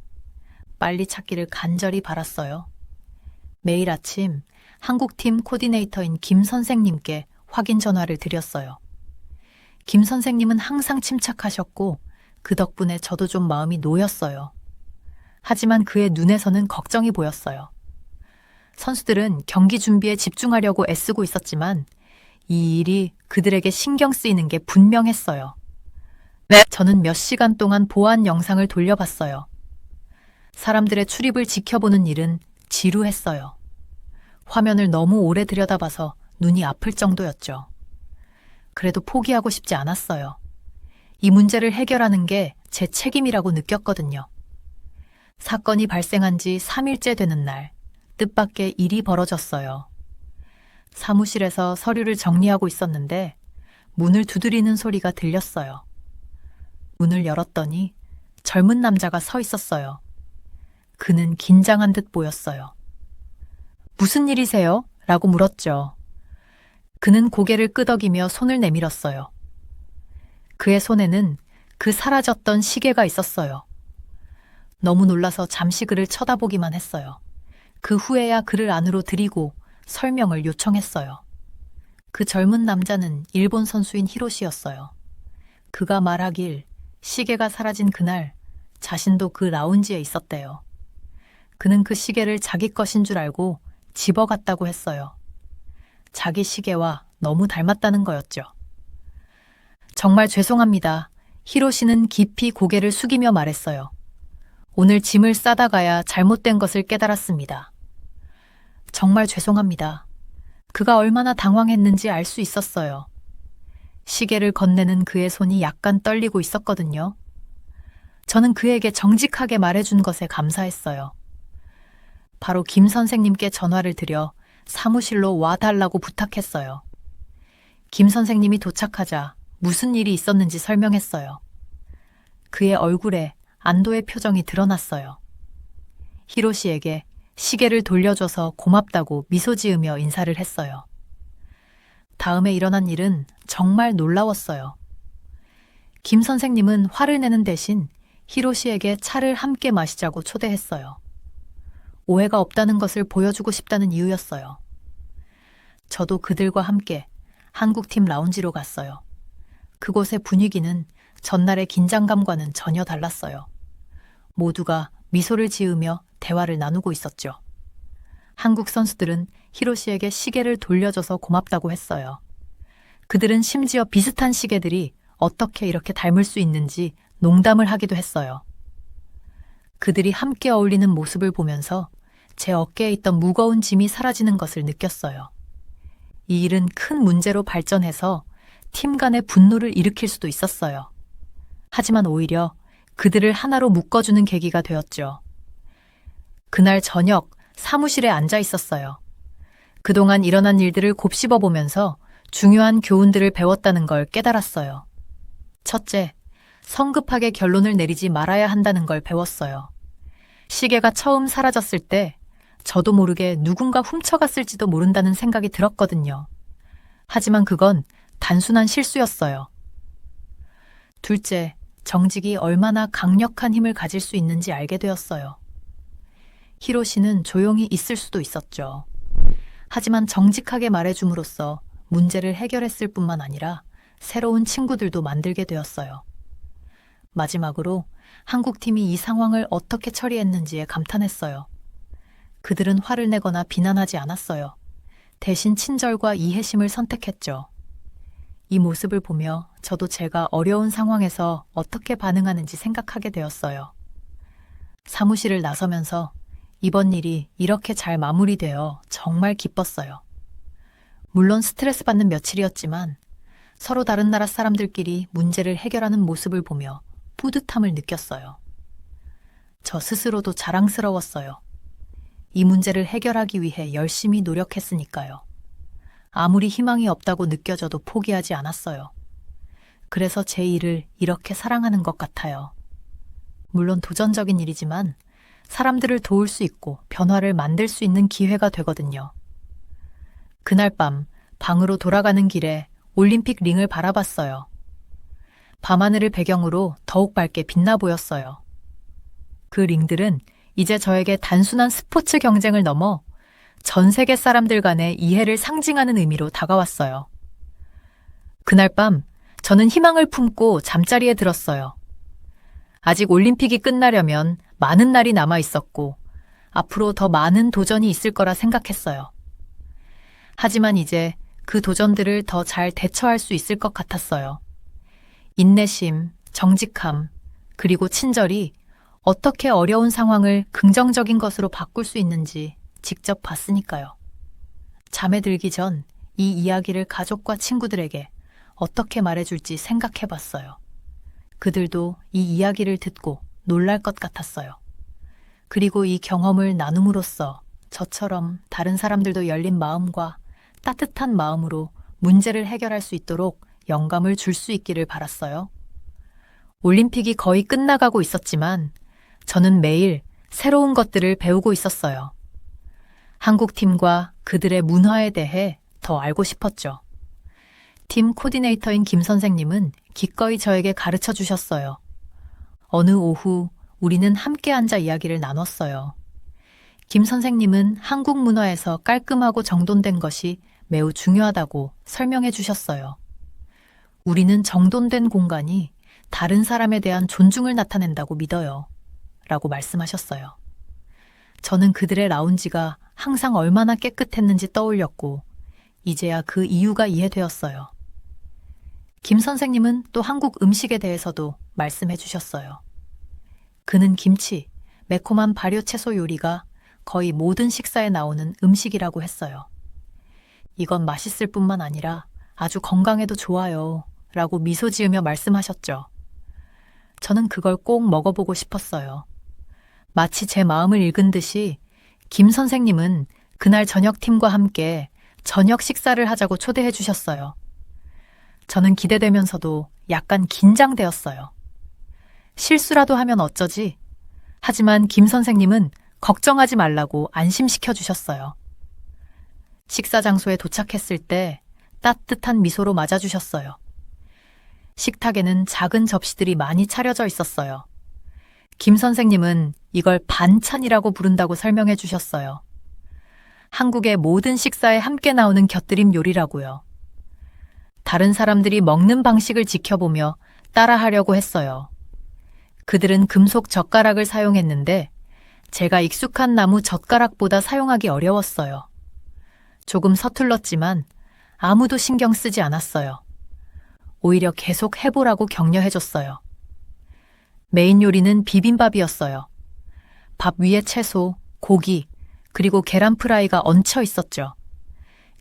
빨리 찾기를 간절히 바랐어요. 매일 아침 한국팀 코디네이터인 김 선생님께 확인 전화를 드렸어요. 김 선생님은 항상 침착하셨고 그 덕분에 저도 좀 마음이 놓였어요. 하지만 그의 눈에서는 걱정이 보였어요. 선수들은 경기 준비에 집중하려고 애쓰고 있었지만 이 일이 그들에게 신경 쓰이는 게 분명했어요.
네.
저는 몇 시간 동안 보안 영상을 돌려봤어요. 사람들의 출입을 지켜보는 일은 지루했어요. 화면을 너무 오래 들여다봐서 눈이 아플 정도였죠. 그래도 포기하고 싶지 않았어요. 이 문제를 해결하는 게 제 책임이라고 느꼈거든요. 사건이 발생한 지 3일째 되는 날, 뜻밖의 일이 벌어졌어요. 사무실에서 서류를 정리하고 있었는데 문을 두드리는 소리가 들렸어요. 문을 열었더니 젊은 남자가 서 있었어요. 그는 긴장한 듯 보였어요. 무슨 일이세요? 라고 물었죠. 그는 고개를 끄덕이며 손을 내밀었어요. 그의 손에는 그 사라졌던 시계가 있었어요. 너무 놀라서 잠시 그를 쳐다보기만 했어요. 그 후에야 그를 안으로 들이고 설명을 요청했어요. 그 젊은 남자는 일본 선수인 히로시였어요. 그가 말하길 시계가 사라진 그날 자신도 그 라운지에 있었대요. 그는 그 시계를 자기 것인 줄 알고 집어갔다고 했어요. 자기 시계와 너무 닮았다는 거였죠. 정말 죄송합니다. 히로시는 깊이 고개를 숙이며 말했어요. 오늘 짐을 싸다 가야 잘못된 것을 깨달았습니다. 정말 죄송합니다. 그가 얼마나 당황했는지 알 수 있었어요. 시계를 건네는 그의 손이 약간 떨리고 있었거든요. 저는 그에게 정직하게 말해준 것에 감사했어요. 바로 김 선생님께 전화를 드려 사무실로 와달라고 부탁했어요. 김 선생님이 도착하자 무슨 일이 있었는지 설명했어요. 그의 얼굴에 안도의 표정이 드러났어요. 히로시에게 시계를 돌려줘서 고맙다고 미소 지으며 인사를 했어요. 다음에 일어난 일은 정말 놀라웠어요. 김 선생님은 화를 내는 대신 히로시에게 차를 함께 마시자고 초대했어요. 오해가 없다는 것을 보여주고 싶다는 이유였어요. 저도 그들과 함께 한국팀 라운지로 갔어요. 그곳의 분위기는 전날의 긴장감과는 전혀 달랐어요. 모두가 미소를 지으며 대화를 나누고 있었죠. 한국 선수들은 히로시에게 시계를 돌려줘서 고맙다고 했어요. 그들은 심지어 비슷한 시계들이 어떻게 이렇게 닮을 수 있는지 농담을 하기도 했어요. 그들이 함께 어울리는 모습을 보면서 제 어깨에 있던 무거운 짐이 사라지는 것을 느꼈어요. 이 일은 큰 문제로 발전해서 팀 간의 분노를 일으킬 수도 있었어요. 하지만 오히려 그들을 하나로 묶어주는 계기가 되었죠. 그날 저녁 사무실에 앉아 있었어요. 그동안 일어난 일들을 곱씹어 보면서 중요한 교훈들을 배웠다는 걸 깨달았어요. 첫째, 성급하게 결론을 내리지 말아야 한다는 걸 배웠어요. 시계가 처음 사라졌을 때 저도 모르게 누군가 훔쳐갔을지도 모른다는 생각이 들었거든요. 하지만 그건 단순한 실수였어요. 둘째, 정직이 얼마나 강력한 힘을 가질 수 있는지 알게 되었어요. 히로시는 조용히 있을 수도 있었죠. 하지만 정직하게 말해줌으로써 문제를 해결했을 뿐만 아니라 새로운 친구들도 만들게 되었어요. 마지막으로 한국팀이 이 상황을 어떻게 처리했는지에 감탄했어요. 그들은 화를 내거나 비난하지 않았어요. 대신 친절과 이해심을 선택했죠. 이 모습을 보며 저도 제가 어려운 상황에서 어떻게 반응하는지 생각하게 되었어요. 사무실을 나서면서 이번 일이 이렇게 잘 마무리되어 정말 기뻤어요. 물론 스트레스 받는 며칠이었지만 서로 다른 나라 사람들끼리 문제를 해결하는 모습을 보며 뿌듯함을 느꼈어요. 저 스스로도 자랑스러웠어요. 이 문제를 해결하기 위해 열심히 노력했으니까요. 아무리 희망이 없다고 느껴져도 포기하지 않았어요. 그래서 제 일을 이렇게 사랑하는 것 같아요. 물론 도전적인 일이지만 사람들을 도울 수 있고 변화를 만들 수 있는 기회가 되거든요. 그날 밤 방으로 돌아가는 길에 올림픽 링을 바라봤어요. 밤하늘을 배경으로 더욱 밝게 빛나 보였어요. 그 링들은 이제 저에게 단순한 스포츠 경쟁을 넘어 전 세계 사람들 간의 이해를 상징하는 의미로 다가왔어요. 그날 밤 저는 희망을 품고 잠자리에 들었어요. 아직 올림픽이 끝나려면 많은 날이 남아 있었고 앞으로 더 많은 도전이 있을 거라 생각했어요. 하지만 이제 그 도전들을 더 잘 대처할 수 있을 것 같았어요. 인내심, 정직함, 그리고 친절이 어떻게 어려운 상황을 긍정적인 것으로 바꿀 수 있는지 직접 봤으니까요. 잠에 들기 전 이 이야기를 가족과 친구들에게 어떻게 말해줄지 생각해 봤어요. 그들도 이 이야기를 듣고 놀랄 것 같았어요. 그리고 이 경험을 나눔으로써 저처럼 다른 사람들도 열린 마음과 따뜻한 마음으로 문제를 해결할 수 있도록 영감을 줄 수 있기를 바랐어요. 올림픽이 거의 끝나가고 있었지만 저는 매일 새로운 것들을 배우고 있었어요. 한국팀과 그들의 문화에 대해 더 알고 싶었죠. 팀 코디네이터인 김 선생님은 기꺼이 저에게 가르쳐 주셨어요. 어느 오후 우리는 함께 앉아 이야기를 나눴어요. 김 선생님은 한국 문화에서 깔끔하고 정돈된 것이 매우 중요하다고 설명해 주셨어요. 우리는 정돈된 공간이 다른 사람에 대한 존중을 나타낸다고 믿어요. 라고 말씀하셨어요. 저는 그들의 라운지가 항상 얼마나 깨끗했는지 떠올렸고, 이제야 그 이유가 이해되었어요. 김 선생님은 또 한국 음식에 대해서도 말씀해 주셨어요. 그는 김치, 매콤한 발효 채소 요리가 거의 모든 식사에 나오는 음식이라고 했어요. 이건 맛있을 뿐만 아니라 아주 건강에도 좋아요. 라고 미소 지으며 말씀하셨죠. 저는 그걸 꼭 먹어보고 싶었어요. 마치 제 마음을 읽은 듯이 김 선생님은 그날 저녁팀과 함께 저녁 식사를 하자고 초대해 주셨어요. 저는 기대되면서도 약간 긴장되었어요. 실수라도 하면 어쩌지? 하지만 김 선생님은 걱정하지 말라고 안심시켜 주셨어요. 식사 장소에 도착했을 때 따뜻한 미소로 맞아주셨어요. 식탁에는 작은 접시들이 많이 차려져 있었어요. 김 선생님은 이걸 반찬이라고 부른다고 설명해 주셨어요. 한국의 모든 식사에 함께 나오는 곁들임 요리라고요. 다른 사람들이 먹는 방식을 지켜보며 따라하려고 했어요. 그들은 금속 젓가락을 사용했는데 제가 익숙한 나무 젓가락보다 사용하기 어려웠어요. 조금 서툴렀지만 아무도 신경 쓰지 않았어요. 오히려 계속 해보라고 격려해줬어요. 메인 요리는 비빔밥이었어요. 밥 위에 채소, 고기, 그리고 계란 프라이가 얹혀 있었죠.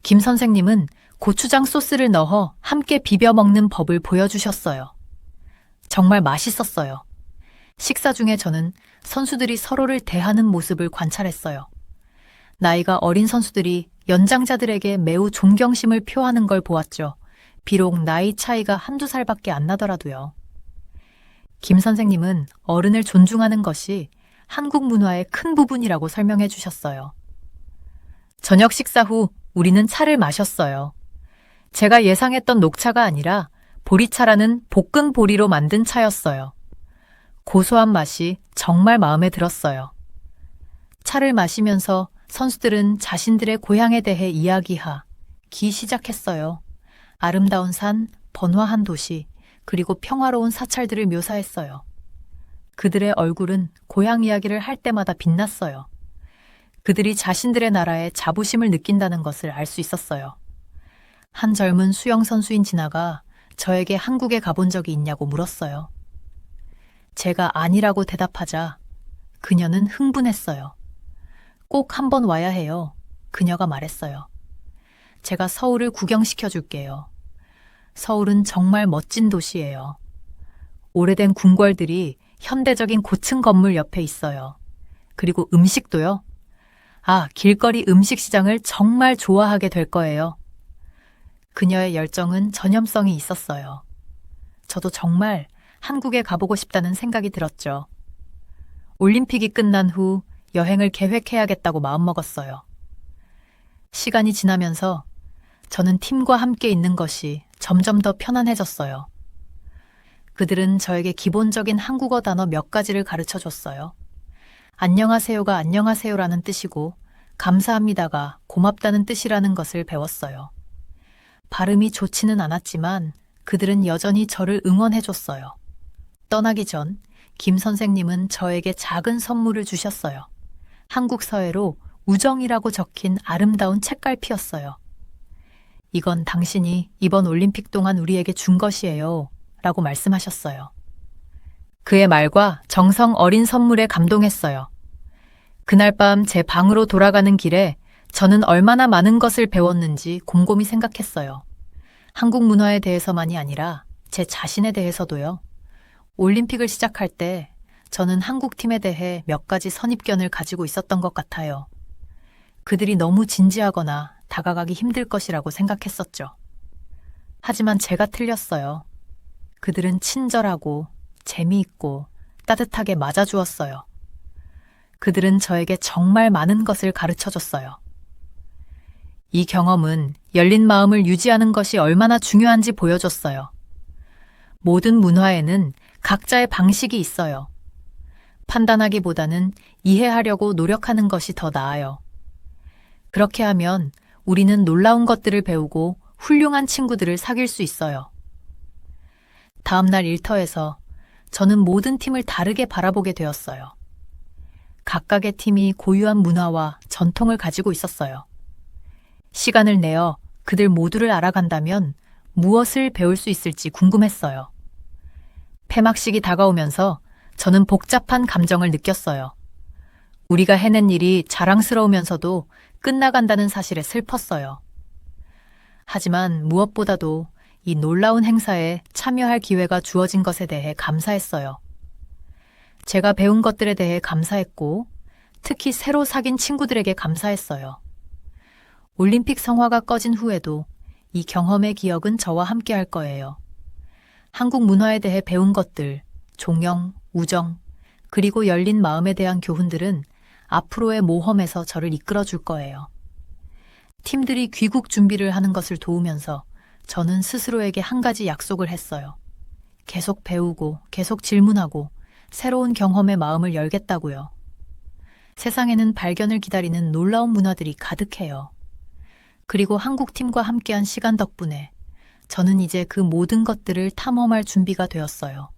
김 선생님은 고추장 소스를 넣어 함께 비벼 먹는 법을 보여주셨어요. 정말 맛있었어요. 식사 중에 저는 선수들이 서로를 대하는 모습을 관찰했어요. 나이가 어린 선수들이 연장자들에게 매우 존경심을 표하는 걸 보았죠. 비록 나이 차이가 한두 살밖에 안 나더라도요. 김 선생님은 어른을 존중하는 것이 한국 문화의 큰 부분이라고 설명해 주셨어요. 저녁 식사 후 우리는 차를 마셨어요. 제가 예상했던 녹차가 아니라 보리차라는 볶은 보리로 만든 차였어요. 고소한 맛이 정말 마음에 들었어요. 차를 마시면서 선수들은 자신들의 고향에 대해 이야기하기 시작했어요. 아름다운 산, 번화한 도시, 그리고 평화로운 사찰들을 묘사했어요. 그들의 얼굴은 고향 이야기를 할 때마다 빛났어요. 그들이 자신들의 나라에 자부심을 느낀다는 것을 알 수 있었어요. 한 젊은 수영 선수인 진아가 저에게 한국에 가본 적이 있냐고 물었어요. 제가 아니라고 대답하자 그녀는 흥분했어요. 꼭 한번 와야 해요. 그녀가 말했어요. 제가 서울을 구경시켜 줄게요. 서울은 정말 멋진 도시예요. 오래된 궁궐들이 현대적인 고층 건물 옆에 있어요. 그리고 음식도요. 길거리 음식 시장을 정말 좋아하게 될 거예요. 그녀의 열정은 전염성이 있었어요. 저도 정말 한국에 가보고 싶다는 생각이 들었죠. 올림픽이 끝난 후 여행을 계획해야겠다고 마음먹었어요. 시간이 지나면서 저는 팀과 함께 있는 것이 점점 더 편안해졌어요. 그들은 저에게 기본적인 한국어 단어 몇 가지를 가르쳐 줬어요. 안녕하세요가 안녕하세요라는 뜻이고 감사합니다가 고맙다는 뜻이라는 것을 배웠어요. 발음이 좋지는 않았지만 그들은 여전히 저를 응원해줬어요. 떠나기 전 김 선생님은 저에게 작은 선물을 주셨어요. 한국 서예로 우정이라고 적힌 아름다운 책갈피였어요. 이건 당신이 이번 올림픽 동안 우리에게 준 것이에요. 라고 말씀하셨어요. 그의 말과 정성 어린 선물에 감동했어요. 그날 밤 제 방으로 돌아가는 길에 저는 얼마나 많은 것을 배웠는지 곰곰이 생각했어요. 한국 문화에 대해서만이 아니라 제 자신에 대해서도요. 올림픽을 시작할 때 저는 한국팀에 대해 몇 가지 선입견을 가지고 있었던 것 같아요. 그들이 너무 진지하거나 다가가기 힘들 것이라고 생각했었죠. 하지만 제가 틀렸어요. 그들은 친절하고 재미있고 따뜻하게 맞아주었어요. 그들은 저에게 정말 많은 것을 가르쳐줬어요. 이 경험은 열린 마음을 유지하는 것이 얼마나 중요한지 보여줬어요. 모든 문화에는 각자의 방식이 있어요. 판단하기보다는 이해하려고 노력하는 것이 더 나아요. 그렇게 하면 우리는 놀라운 것들을 배우고 훌륭한 친구들을 사귈 수 있어요. 다음 날 일터에서 저는 모든 팀을 다르게 바라보게 되었어요. 각각의 팀이 고유한 문화와 전통을 가지고 있었어요. 시간을 내어 그들 모두를 알아간다면 무엇을 배울 수 있을지 궁금했어요. 폐막식이 다가오면서 저는 복잡한 감정을 느꼈어요. 우리가 해낸 일이 자랑스러우면서도 끝나간다는 사실에 슬펐어요. 하지만 무엇보다도 이 놀라운 행사에 참여할 기회가 주어진 것에 대해 감사했어요. 제가 배운 것들에 대해 감사했고, 특히 새로 사귄 친구들에게 감사했어요. 올림픽 성화가 꺼진 후에도 이 경험의 기억은 저와 함께 할 거예요. 한국 문화에 대해 배운 것들, 존경, 우정, 그리고 열린 마음에 대한 교훈들은 앞으로의 모험에서 저를 이끌어 줄 거예요. 팀들이 귀국 준비를 하는 것을 도우면서 저는 스스로에게 한 가지 약속을 했어요. 계속 배우고, 계속 질문하고, 새로운 경험에 마음을 열겠다고요. 세상에는 발견을 기다리는 놀라운 문화들이 가득해요. 그리고 한국팀과 함께한 시간 덕분에 저는 이제 그 모든 것들을 탐험할 준비가 되었어요.